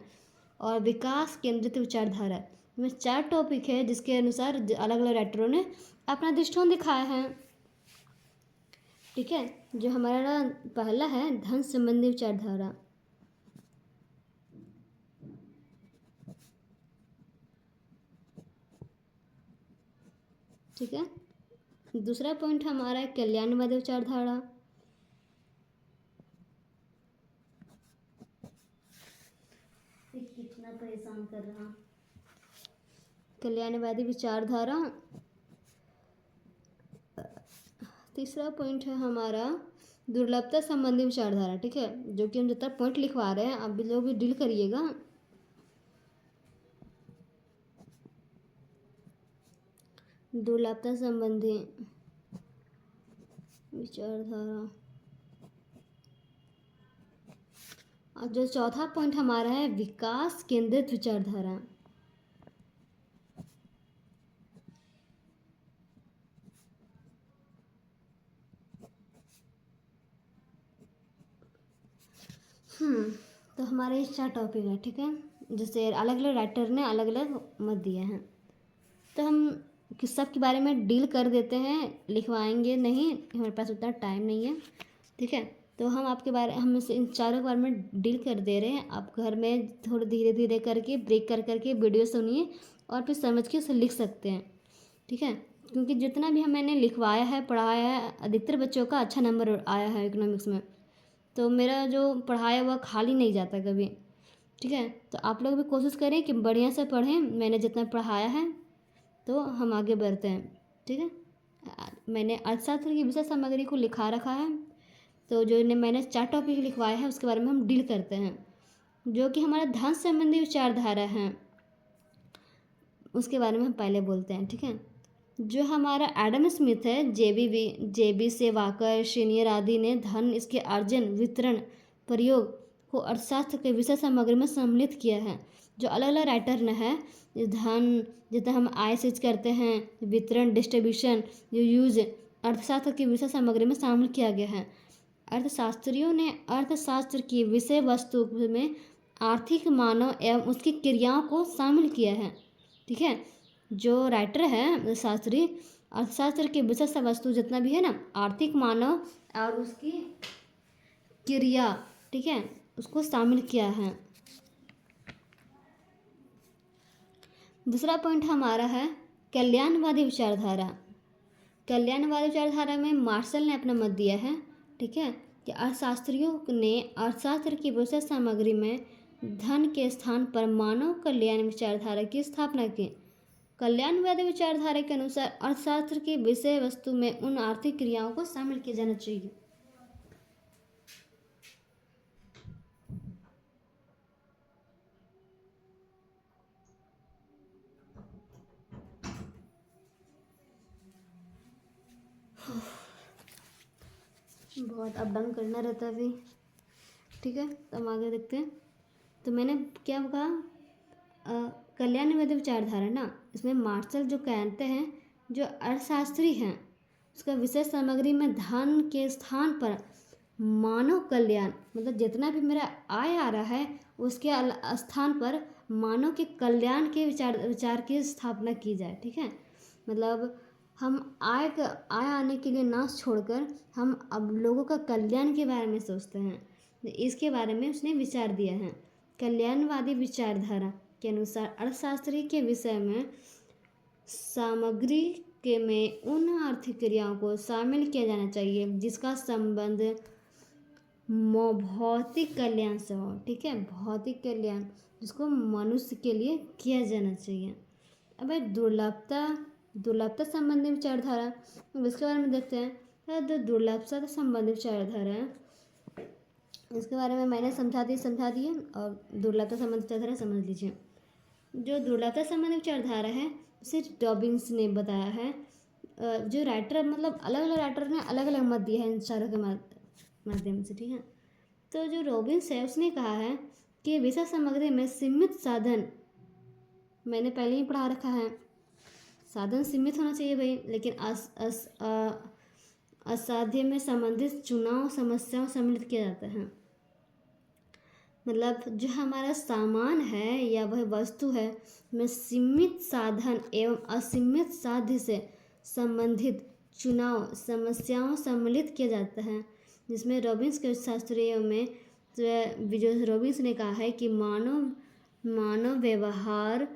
Speaker 1: और विकास केंद्रित विचारधारा, इसमें 4 टॉपिक है जिसके अनुसार अलग अलग राइटरों ने अपना दृष्टिकोण दिखाया है, ठीक है। जो हमारा पहला है धन संबंधी विचारधारा, ठीक है। दूसरा पॉइंट हमारा है कल्याणवादी विचारधारा, कितना परेशान कर रहा, कल्याणवादी विचारधारा। तीसरा पॉइंट है हमारा दुर्लभता संबंधी विचारधारा, ठीक है। जो कि हम जितना पॉइंट लिखवा रहे हैं आप भी लोग भी डील करिएगा। दुर्लभता संबंधी विचारधारा। और जो चौथा पॉइंट हमारा है विकास केंद्रित विचारधारा। तो हमारे ये 4 टॉपिक है, ठीक है, जैसे अलग अलग राइटर ने अलग अलग मत दिए हैं, तो हम किस सब के बारे में डील कर देते हैं, लिखवाएंगे नहीं, हमारे पास उतना टाइम नहीं है, ठीक है। तो हम आपके बारे हम इन चारों के बारे में डील कर दे रहे हैं। आप घर में थोड़ा धीरे धीरे करके ब्रेक कर करके वीडियो सुनिए और फिर समझ के उसे लिख सकते हैं, ठीक है। क्योंकि जितना भी मैंने लिखवाया है पढ़ाया है, अधिकतर बच्चों का अच्छा नंबर आया है इकोनॉमिक्स में, तो मेरा जो पढ़ाया हुआ खाली नहीं जाता कभी, ठीक है। तो आप लोग भी कोशिश करें कि बढ़िया से पढ़ें, मैंने जितना पढ़ाया है तो हम आगे बढ़ते हैं, ठीक है। मैंने अर्थशास्त्र की विषय सामग्री को लिखा रखा है, तो जो मैंने 4 टॉपिक लिखवाए हैं उसके बारे में हम डील करते हैं, जो कि हमारा धन संबंधी विचारधारा है, उसके बारे में हम पहले बोलते हैं, ठीक है। जो हमारा एडम स्मिथ है, जेबी से वाकर सीनियर आदि ने धन, इसके अर्जन, वितरण, प्रयोग को अर्थशास्त्र के विषय सामग्री में सम्मिलित किया है। जो अलग अलग राइटर ने है, धन जितना हम आय सृज करते हैं, वितरण, डिस्ट्रीब्यूशन, जो यूज अर्थशास्त्र की विषय सामग्री में शामिल किया गया है। अर्थशास्त्रियों ने अर्थशास्त्र की विषय वस्तु में आर्थिक, मानव एवं उसकी क्रियाओं को शामिल किया है, ठीक है। जो राइटर है शास्त्री, अर्थशास्त्र की विषय वस्तु जितना भी है ना, आर्थिक, मानव और उसकी क्रिया, ठीक है, उसको शामिल किया है। दूसरा पॉइंट हमारा है कल्याणवादी विचारधारा। कल्याणवादी विचारधारा में मार्शल ने अपना मत दिया है, ठीक है, कि अर्थशास्त्रियों ने अर्थशास्त्र की विषय सामग्री में धन के स्थान पर मानव कल्याण विचारधारा की स्थापना की। कल्याणवादी विचारधारा के अनुसार अर्थशास्त्र की विषय वस्तु में उन आर्थिक क्रियाओं को शामिल किया जाना चाहिए। बहुत अप डाउन करना रहता है अभी, ठीक है। तो हम आगे देखते हैं। तो मैंने क्या कहा, कल्याणवादी विचारधारा ना, इसमें मार्शल जो कहते हैं, जो अर्थशास्त्री हैं, उसका विषय सामग्री में धन के स्थान पर मानव कल्याण, मतलब जितना भी मेरा आय आ रहा है उसके स्थान पर मानव के कल्याण के विचार की स्थापना की जाए, ठीक है। मतलब हम आय आने के लिए ना छोड़कर हम अब लोगों का कल्याण के बारे में सोचते हैं, इसके बारे में उसने विचार दिया है। कल्याणवादी विचारधारा के अनुसार अर्थशास्त्री के विषय में सामग्री के में उन आर्थिक क्रियाओं को शामिल किया जाना चाहिए जिसका संबंध भौतिक कल्याण से हो, ठीक है, भौतिक कल्याण जिसको मनुष्य के लिए किया जाना चाहिए। अब दुर्लभता संबंधी विचारधारा, इसके बारे में देखते हैं। तो दुर्लभता संबंधी विचारधारा है, इसके बारे में मैंने समझा दी है, और दुर्लभता संबंधी विचारधारा समझ लीजिए। जो दुर्लभता संबंधी विचारधारा है उसे रॉबिन्स ने बताया है। जो राइटर, मतलब अलग अलग राइटर ने अलग अलग मत दिया है इन चारों के माध्यम से, ठीक है। तो जो रॉबिन्स है उसने कहा है कि विषय सामग्री में सीमित साधन, मैंने पहले ही पढ़ा रखा है, साधन सीमित होना चाहिए भाई, लेकिन असाध्य में संबंधित चुनाव समस्याओं सम्मिलित किया जाता है। मतलब जो हमारा सामान है या वह वस्तु है में सीमित साधन एवं असीमित साध्य से संबंधित चुनाव समस्याओं सम्मिलित किया जाता है, जिसमें रॉबिन्स के शास्त्रियों में जो रॉबिन्स ने कहा है कि मानव व्यवहार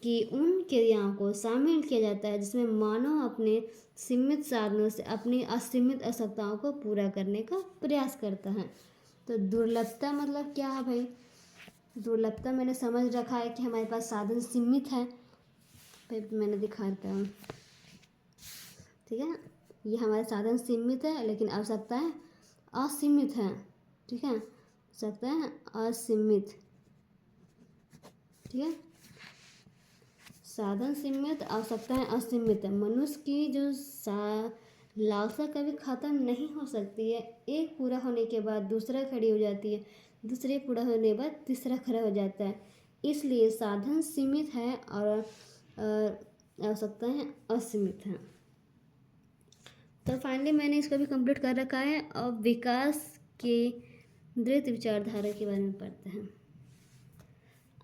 Speaker 1: की उन क्रियाओं को शामिल किया जाता है जिसमें मानव अपने सीमित साधनों से अपनी असीमित आवश्यकताओं को पूरा करने का प्रयास करता है। तो दुर्लभता मतलब क्या है भाई, दुर्लभता मैंने समझ रखा है कि हमारे पास साधन सीमित है, भाई मैंने दिखाता हूँ, ठीक है। ये हमारे साधन सीमित है लेकिन आवश्यकताएं असीमित है, ठीक है, आवश्यकताएं असीमित, ठीक है। साधन सीमित, आवश्यकताएं असीमित है। मनुष्य की जो लालसा कभी ख़त्म नहीं हो सकती है, एक पूरा होने के बाद दूसरा खड़ी हो जाती है। दूसरे पूरा होने के बाद तीसरा खड़ा हो जाता है। इसलिए साधन सीमित है और आवश्यकताएं असीमित हैं। तो फाइनली मैंने इसको भी कंप्लीट कर रखा है। और विकास के द्वैत विचारधारा के बारे में पढ़ते हैं।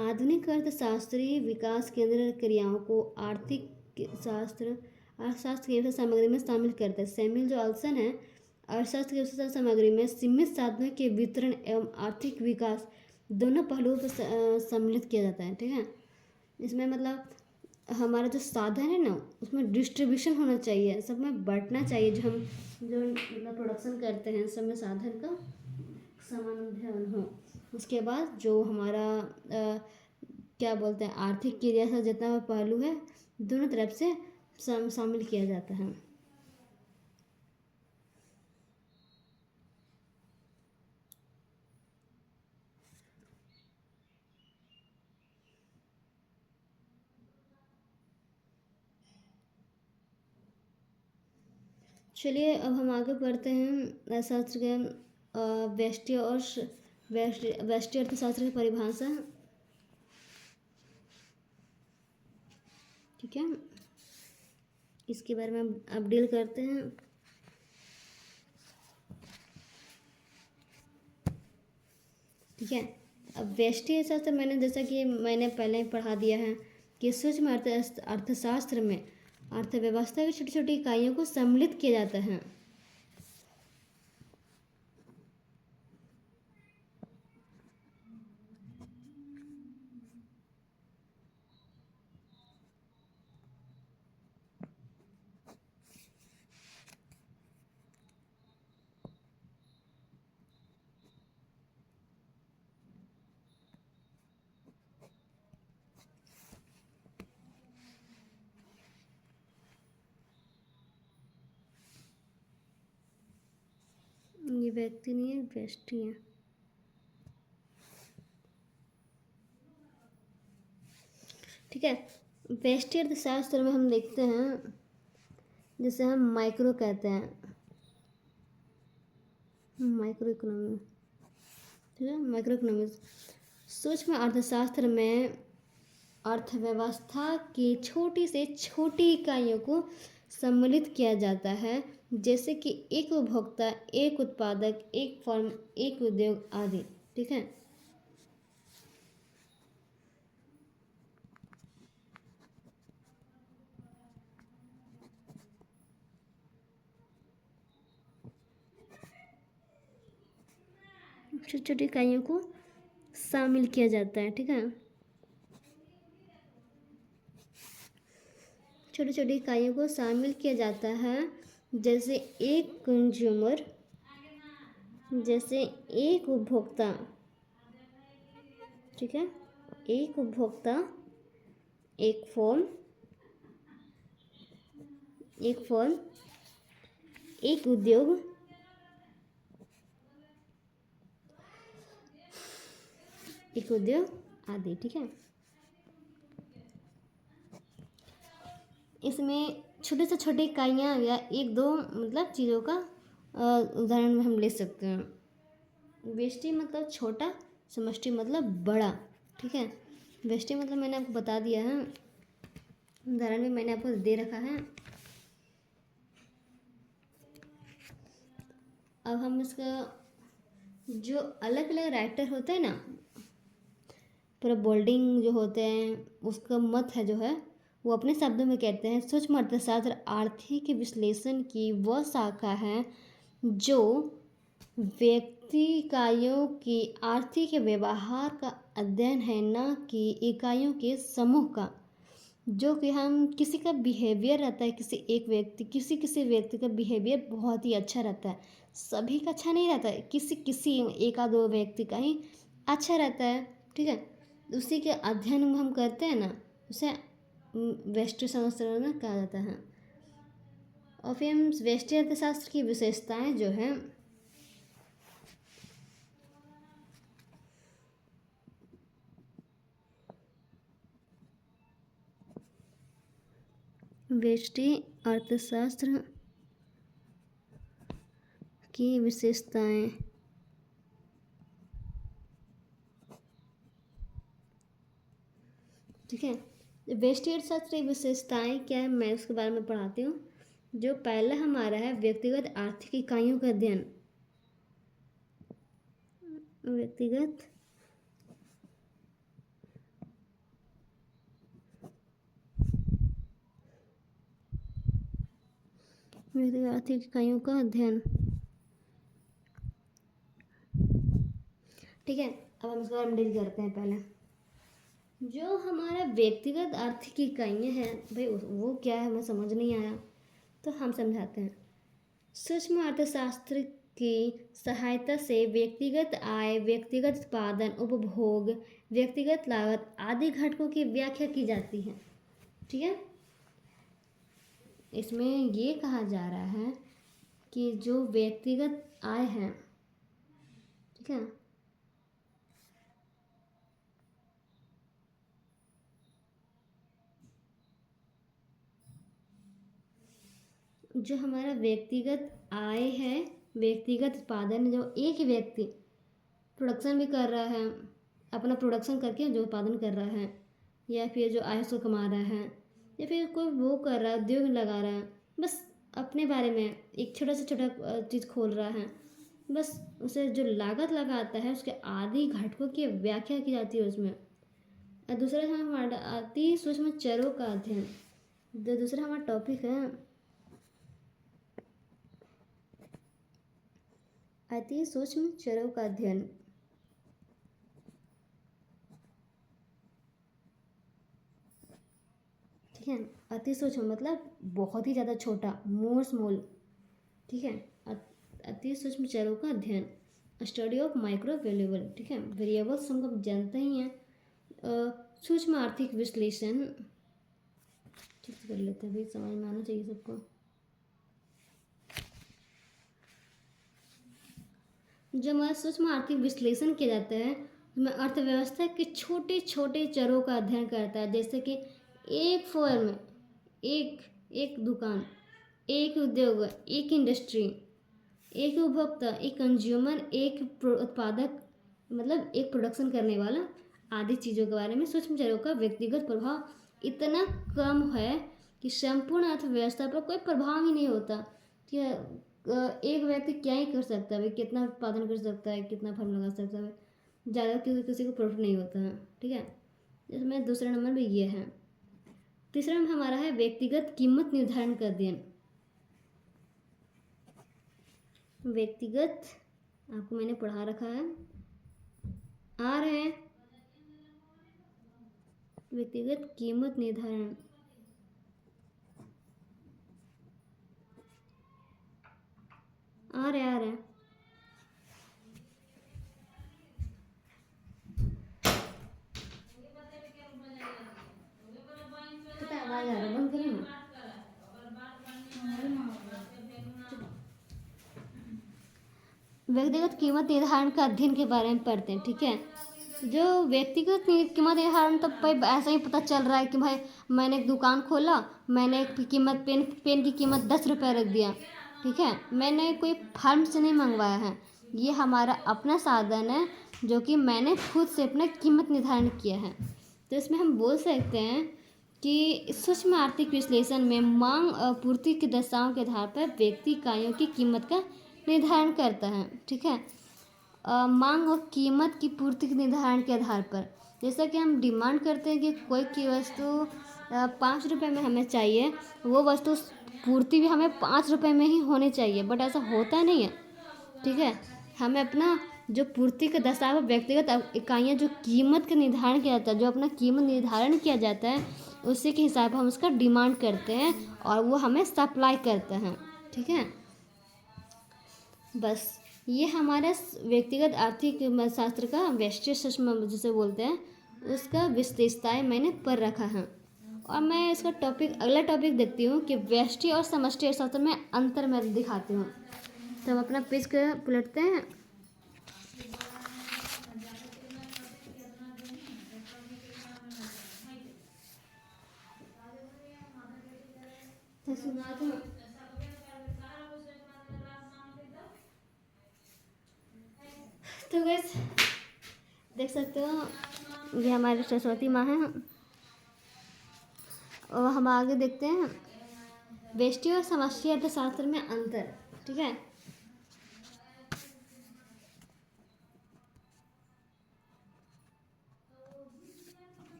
Speaker 1: आधुनिक अर्थशास्त्री विकास केंद्र क्रियाओं को आर्थिक शास्त्र अर्थशास्त्र की सामग्री में शामिल करते हैं। सैमुअल जॉनसन है अर्थशास्त्र की सामग्री में सीमित साधनों के वितरण एवं आर्थिक विकास दोनों पहलुओं पर सम्मिलित किया जाता है। ठीक है, इसमें मतलब हमारा जो साधन है ना उसमें डिस्ट्रीब्यूशन होना चाहिए, सब में बांटना चाहिए। जो मतलब प्रोडक्शन करते हैं सब में साधन का समाधान हो। उसके बाद जो हमारा क्या बोलते हैं आर्थिक क्रिया से जितना पहलू है दोनों तरफ से शामिल किया जाता है। चलिए अब हम आगे बढ़ते हैं शास्त्र के व्यष्टि और व्यष्टि अर्थशास्त्र की परिभाषा। ठीक है, इसके बारे में अब डील करते हैं। ठीक है, अब व्यष्टि अर्थशास्त्र जैसा कि मैंने पहले ही पढ़ा दिया है कि सूक्ष्म अर्थशास्त्र में अर्थव्यवस्था की छोटी छोटी इकाइयों को सम्मिलित किया जाता है। ये व्यक्ति नहीं है, व्यष्टि है। ठीक है, व्यष्टि अर्थशास्त्र में हम देखते हैं जैसे हम माइक्रो कहते हैं, माइक्रो इकोनॉमी। ठीक है, माइक्रो इकोनॉमिक्स सूक्ष्म अर्थशास्त्र में अर्थव्यवस्था की छोटी से छोटी इकाइयों को सम्मिलित किया जाता है, जैसे कि एक उपभोक्ता, एक उत्पादक, एक फर्म, एक उद्योग आदि। ठीक है, छोटी छोटी इकाइयों को शामिल किया जाता है। ठीक है, छोटी छोटी इकाइयों को शामिल किया जाता है, जैसे एक कंज्यूमर, जैसे एक उपभोक्ता। ठीक है, एक उपभोक्ता, एक फर्म, एक फर्म, एक उद्योग, एक उद्योग आदि। ठीक है, इसमें छोटे से छोटे इकाइयाँ या एक दो मतलब चीज़ों का उदाहरण में हम ले सकते हैं। व्यष्टि मतलब छोटा, समष्टि मतलब बड़ा। ठीक है, व्यष्टि मतलब मैंने आपको बता दिया है, उदाहरण में मैंने आपको दे रखा है। अब हम इसका जो अलग अलग राइटर होते हैं ना, पूरा बोल्डिंग जो होते हैं उसका मत है जो है वो अपने शब्दों में कहते हैं सूक्ष्म अर्थशास्त्र आर्थिक विश्लेषण की वह शाखा है जो व्यक्ति इकाइयों की आर्थिक व्यवहार का अध्ययन है, न कि इकाइयों के समूह का। जो कि हम किसी का बिहेवियर रहता है, किसी किसी व्यक्ति का बिहेवियर बहुत ही अच्छा रहता है, सभी का अच्छा नहीं रहता है, किसी एक आध दो व्यक्ति का ही अच्छा रहता है। ठीक है, उसी के अध्ययन में हम करते हैं ना, उसे व्यष्टि शास्त्र कहा जाता है। और फिर हम व्यष्टि अर्थशास्त्र की विशेषताएं जो हैं व्यष्टि अर्थशास्त्र की विशेषताएं व्यष्टि अर्थशास्त्र की विशेषताएं क्या है, मैं उसके बारे में पढ़ाती हूँ। जो पहला हमारा है व्यक्तिगत आर्थिक इकाइयों का अध्ययन। व्यक्तिगत आर्थिक इकाइयों का अध्ययन। ठीक है, अब हम इसके बारे में डील करते हैं। पहले जो हमारा व्यक्तिगत आर्थिक इकाइयाँ हैं भाई, वो क्या है हमें समझ नहीं आया, तो हम समझाते हैं। सूक्ष्म अर्थशास्त्र की सहायता से व्यक्तिगत आय, व्यक्तिगत उत्पादन, उपभोग, व्यक्तिगत लागत आदि घटकों की व्याख्या की जाती है। ठीक है, इसमें ये कहा जा रहा है कि जो व्यक्तिगत आय है, ठीक है, जो हमारा व्यक्तिगत आय है, व्यक्तिगत उत्पादन, जो एक व्यक्ति प्रोडक्शन भी कर रहा है, अपना प्रोडक्शन करके जो उत्पादन कर रहा है, या फिर जो आय उसको कमा रहा है, या फिर कोई वो कर रहा है, उद्योग लगा रहा है, बस अपने बारे में एक छोटा से छोटा चीज़ खोल रहा है, बस उसे जो लागत लगाता है उसके आदि घटकों की व्याख्या की जाती है उसमें। और दूसरा है हमारा अति सूक्ष्म चरों का अध्ययन। जो दूसरा हमारा टॉपिक है अति सूक्ष्म चरों का अध्ययन। ठीक है, अति सूक्ष्म मतलब बहुत ही ज़्यादा छोटा, मोर स्मॉल। ठीक है, अति सूक्ष्म चरों का अध्ययन, स्टडी ऑफ माइक्रो वेरिएबल। ठीक है, वेरिएबल्स हम लोग जानते ही हैं। सूक्ष्म आर्थिक विश्लेषण, ठीक से कर लेते हैं भाई, समझ में आना चाहिए सबको। जो हमारा सूक्ष्म आर्थिक विश्लेषण किया जाता है उसमें अर्थव्यवस्था के छोटे छोटे चरों का अध्ययन करता है, जैसे कि एक फर्म, एक एक दुकान, एक उद्योग, एक इंडस्ट्री, एक उपभोक्ता, एक कंज्यूमर, एक उत्पादक, मतलब एक प्रोडक्शन करने वाला, आदि चीज़ों के बारे में सूक्ष्म चरों का व्यक्तिगत प्रभाव इतना कम है कि संपूर्ण अर्थव्यवस्था पर कोई प्रभाव ही नहीं होता। ठीक है, एक व्यक्ति क्या ही कर सकता है भाई, कितना उत्पादन कर सकता है, कितना फर्म लगा सकता है, ज़्यादा किसी को प्रॉफिट नहीं होता है। ठीक है, इसमें दूसरा नंबर में ये है। तीसरा नंबर हमारा है व्यक्तिगत कीमत निर्धारण का अध्ययन। व्यक्तिगत, आपको मैंने पढ़ा रखा है, आ रहे हैं व्यक्तिगत कीमत निर्धारण। आ रहे पता है, आवाज आ रहा है, बंद करो ना। व्यक्तिगत कीमत निर्धारण का अध्ययन के बारे में पढ़ते हैं। ठीक है, जो व्यक्तिगत कीमत निर्धारण तो भाई ऐसा ही पता चल रहा है कि भाई मैंने एक दुकान खोला, मैंने एक कीमत पेन की कीमत 10 रुपये रख दिया। ठीक है, मैंने कोई फर्म से नहीं मंगवाया है, ये हमारा अपना साधन है जो कि मैंने खुद से अपना कीमत निर्धारण किया है। तो इसमें हम बोल सकते हैं कि सूक्ष्म आर्थिक विश्लेषण में मांग और पूर्ति की दशाओं के आधार पर व्यक्ति इकाइयों की कीमत का निर्धारण करता है। ठीक है, मांग और कीमत की पूर्ति के निर्धारण के आधार पर, जैसा कि हम डिमांड करते हैं कि कोई की वस्तु 5 रुपये में हमें चाहिए, वो वस्तु पूर्ति भी हमें 5 रुपये में ही होनी चाहिए, बट ऐसा होता नहीं है। ठीक है, हमें अपना जो पूर्ति का दस्तावेज, व्यक्तिगत इकाइयाँ, जो कीमत का निर्धारण किया जाता है, जो अपना कीमत निर्धारण किया जाता है, उसी के हिसाब से हम उसका डिमांड करते हैं और वो हमें सप्लाई करते हैं। ठीक है, बस ये हमारा व्यक्तिगत आर्थिक शास्त्र का व्यष्टि सूक्ष्म जिसे बोलते हैं, उसका विशेषताएं मैंने पढ़ रखा है। और मैं इसका टॉपिक, अगला टॉपिक देखती हूँ कि व्यष्टि और समष्टि अर्थशास्त्र में अंतर मैं दिखाती हूँ। तो हम अपना पेज को पलटते हैं। तो गाइस देख सकते हो, ये हमारे सरस्वती माँ हैं। और हम आगे देखते हैं व्यष्टि और समष्टि अर्थशास्त्र में अंतर। ठीक है,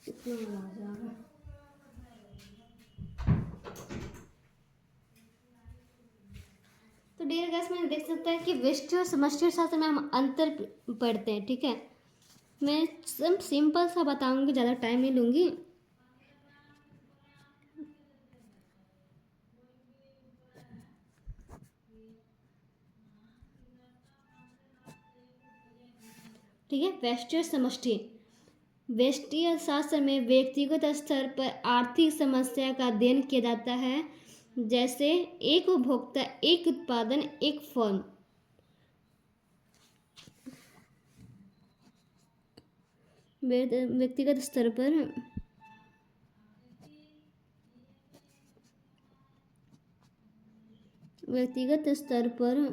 Speaker 1: कितना आवाज आ रहा है। तो डियर गाइस, मैंने देख सकता है कि व्यष्टि और समष्टि शास्त्र में हम अंतर पढ़ते हैं। ठीक है, मैं सब सिंपल सा बताऊंगी, ज़्यादा टाइम नहीं लूँगी। ठीक है, व्यष्टि और समष्टि। व्यष्टि अर्थशास्त्र में व्यक्तिगत स्तर पर आर्थिक समस्या का अध्ययन किया जाता है, जैसे एक उपभोक्ता, एक उत्पादन, एक फर्म। व्यक्तिगत स्तर पर व्यक्तिगत स्तर पर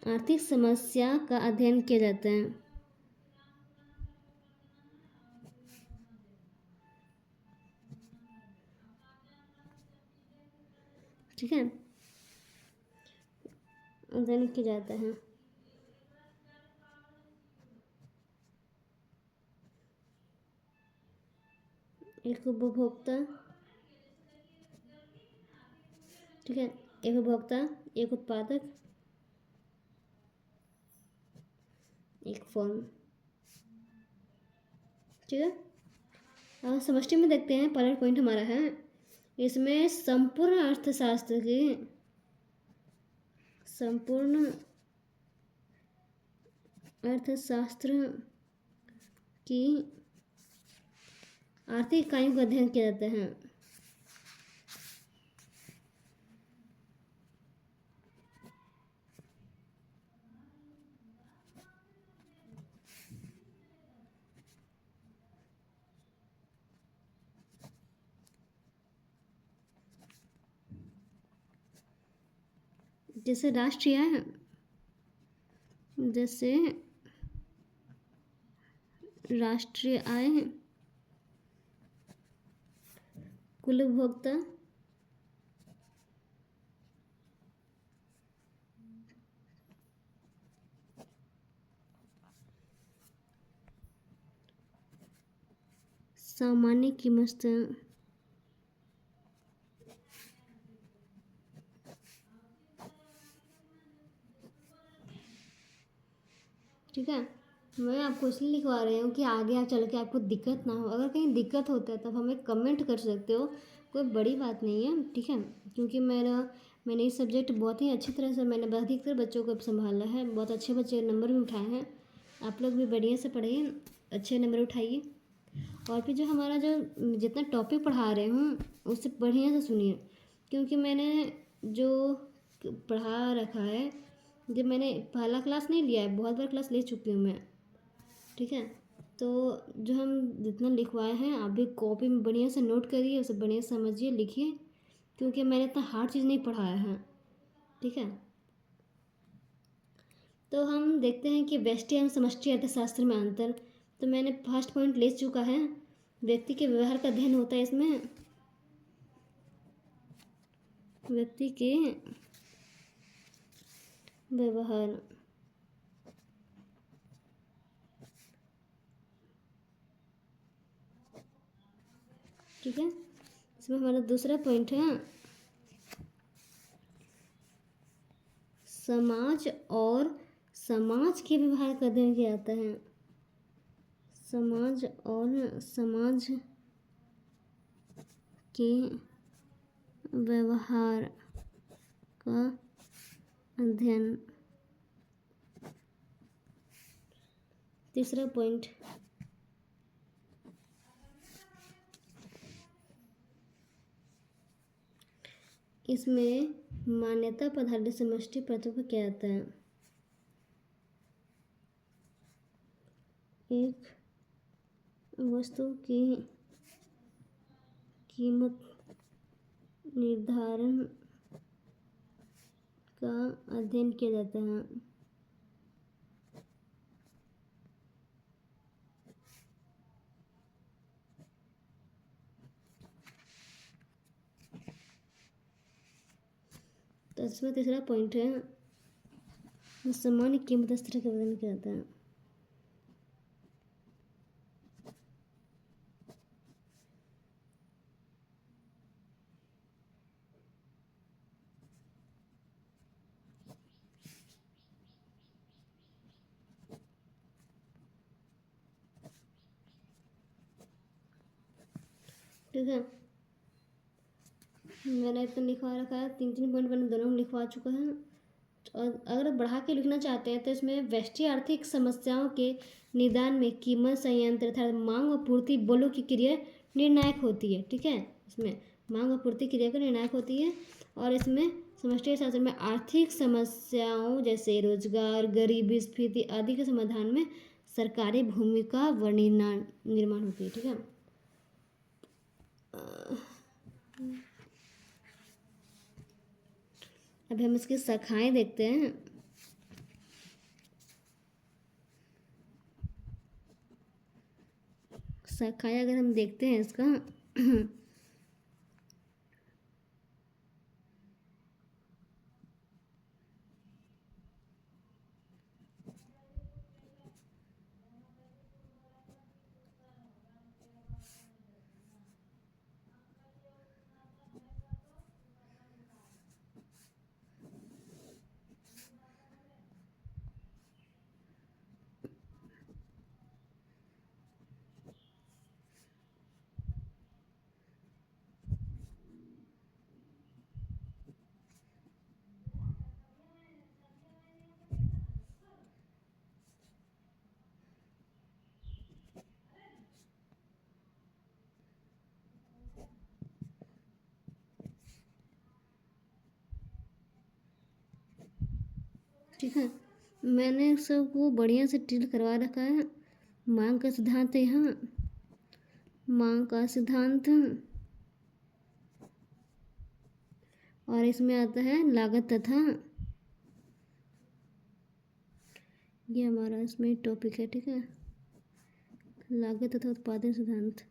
Speaker 1: आर्थिक समस्या का अध्ययन किया जाता है। ठीक है, अध्ययन किया जाता है। एक उपभोक्ता, ठीक है, एक उपभोक्ता, एक उत्पादक, एक फर्म। ठीक है, अब समष्टि में देखते हैं। पहला पॉइंट हमारा है, इसमें संपूर्ण अर्थशास्त्र की आर्थिक इकाइयों का अध्ययन किया जाता है। जैसे राष्ट्रीय आय, कुल उपभोक्ता, सामान्य कीमत, ठीक है। मैं आपको इसलिए लिखवा रही हूँ कि आगे आप चल के आपको दिक्कत ना हो। अगर कहीं दिक्कत होता है तब हमें कमेंट कर सकते हो, कोई बड़ी बात नहीं है। ठीक है, क्योंकि मैंने इस सब्जेक्ट बहुत ही अच्छी तरह से मैंने अधिकतर बच्चों को संभाला है। बहुत अच्छे बच्चे नंबर भी उठाए हैं। आप लोग भी बढ़िया से पढ़िए, अच्छे नंबर उठाइए। और फिर जो हमारा जो जितना टॉपिक पढ़ा रहे हूँ उससे बढ़िया से सुनिए, क्योंकि मैंने जो पढ़ा रखा है, जब मैंने पहला क्लास नहीं लिया है, बहुत बार क्लास ले चुकी हूँ मैं। ठीक है, तो जो हम जितना लिखवाए हैं आप भी कॉपी में बढ़िया से नोट करिए, उसे बढ़िया से समझिए, लिखिए, क्योंकि मैंने इतना हार्ड चीज़ नहीं पढ़ाया है। ठीक है, तो हम देखते हैं कि व्यष्टि एवं समष्टि अर्थशास्त्र में अंतर। तो मैंने फर्स्ट पॉइंट ले चुका है, व्यक्ति के व्यवहार का अध्ययन होता है इसमें। व्यक्ति के व्यवहार, ठीक है। इसमें हमारा दूसरा पॉइंट है समाज और समाज के व्यवहार का अध्ययन किया जाता है। समाज और समाज के व्यवहार का अध्ययन। तीसरा पॉइंट, इसमें मान्यता पर आधारित समष्टि प्रतिभा क्या आता है? एक वस्तु की कीमत निर्धारण का अध्ययन किया जाता है। तो इसमें तीसरा पॉइंट है सामान्य कीमत स्तर का अध्ययन किया जाता है। ठीक है, मैंने इतना लिखवा रखा है, 3 पॉइंट मैंने दोनों में लिखवा चुका है। और अगर बढ़ा के लिखना चाहते हैं तो इसमें व्यष्टि आर्थिक समस्याओं के निदान में कीमत संयंत्र अर्थात मांग और पूर्ति बलों की क्रिया निर्णायक होती है। ठीक है, इसमें मांग और पूर्ति क्रिया का निर्णायक होती है। और इसमें समष्टि शास्त्र में आर्थिक समस्याओं जैसे रोजगार, गरीबी, स्फीति आदि के समाधान में सरकारी भूमिका व निर्माण होती है। ठीक है, अभी हम इसकी शाखाएं देखते हैं। शाखाएं अगर हम देखते हैं इसका ठीक है, मैंने सबको बढ़िया से टिल करवा रखा है। मांग का सिद्धांत है यहाँ, मांग का सिद्धांत, और इसमें आता है लागत तथा, ये हमारा इसमें टॉपिक है। ठीक है, लागत तथा उत्पादन सिद्धांत।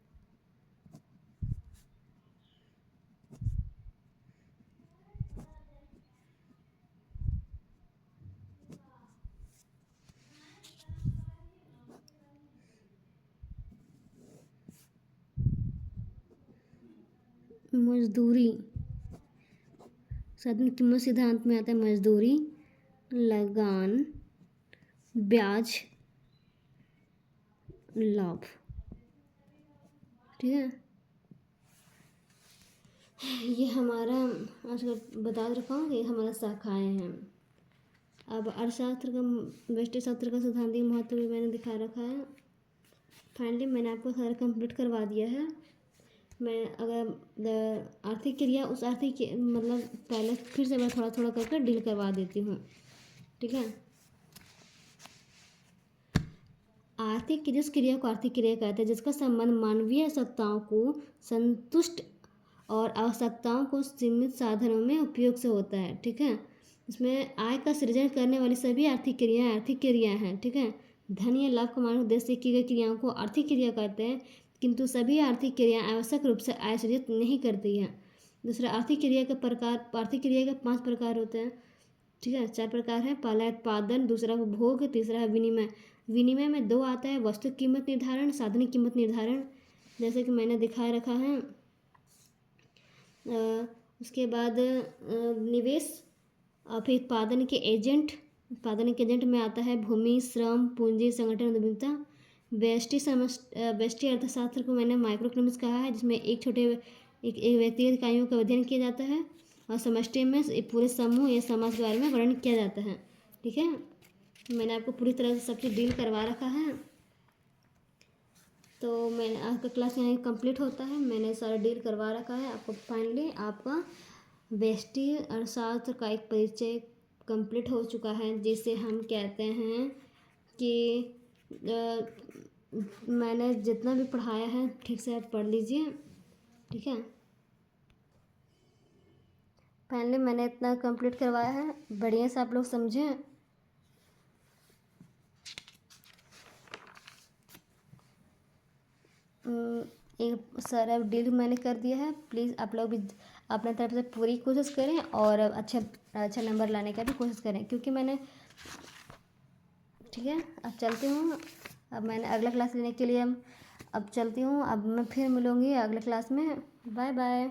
Speaker 1: मजदूरी, साधन कीमत सिद्धांत में आता है मजदूरी, लगान, ब्याज, लाभ। ठीक है, ये हमारा आज का बता रखा हूँ, ये हमारा शाखाएं हैं। अब अर्थशास्त्र का, व्यष्टि शास्त्र का सिद्धांतिक महत्व भी मैंने दिखा रखा है। फाइनली मैंने आपको सारा कंप्लीट करवा दिया है। मैं अगर आर्थिक क्रिया उस आर्थिक मतलब पहले फिर से मैं थोड़ा थोड़ा करके डील करवा देती हूँ। ठीक है, आर्थिक जिस क्रिया को आर्थिक क्रिया कहते हैं जिसका संबंध मानवीय आवश्यकताओं को संतुष्ट और आवश्यकताओं को सीमित साधनों में उपयोग से होता है। ठीक है, इसमें आय का सृजन करने वाली सभी आर्थिक क्रियाएं हैं। ठीक है, धन या लाभ कमाने के उद्देश्य से की गई क्रियाओं को आर्थिक क्रिया कहते हैं, किंतु सभी आर्थिक क्रियाएं आवश्यक रूप से आय सृजित नहीं करती हैं। दूसरा, आर्थिक क्रिया के 5 प्रकार होते हैं। ठीक है, 4 प्रकार हैं। पहला है उत्पादन, दूसरा उपभोग, तीसरा है विनिमय। विनिमय में 2 आता है, वस्तु कीमत निर्धारण, साधन कीमत निर्धारण, जैसे कि मैंने दिखा रखा है। उसके बाद निवेश, और फिर उत्पादन के एजेंट में आता है भूमि, श्रम, पूंजी, संगठन, उद्यमिता। व्यष्टि अर्थशास्त्र को मैंने माइक्रो इकोनॉमिक्स कहा है, जिसमें एक व्यक्तिगत इकाइयों का अध्ययन किया जाता है, और समष्टि में पूरे समूह या समाज के बारे में वर्णन किया जाता है। ठीक है, मैंने आपको पूरी तरह से सब चीज़ डील करवा रखा है। तो मैं आपका क्लास यहाँ कंप्लीट होता है, मैंने सारा डील करवा रखा है। आपको फाइनली आपका व्यष्टि अर्थशास्त्र का एक परिचय कंप्लीट हो चुका है, जिसे हम कहते हैं कि मैंने जितना भी पढ़ाया है ठीक से आप पढ़ लीजिए, ठीक है। फाइनली मैंने इतना कंप्लीट करवाया है, बढ़िया से आप लोग समझें। एक सारा डील मैंने कर दिया है, प्लीज़ आप लोग भी अपने तरफ से पूरी कोशिश करें और अच्छा नंबर लाने का भी कोशिश करें, क्योंकि मैंने, ठीक है। अब चलती हूँ, अब मैंने अगला क्लास लेने के लिए अब चलती हूँ। अब मैं फिर मिलूँगी अगले क्लास में। Bye bye.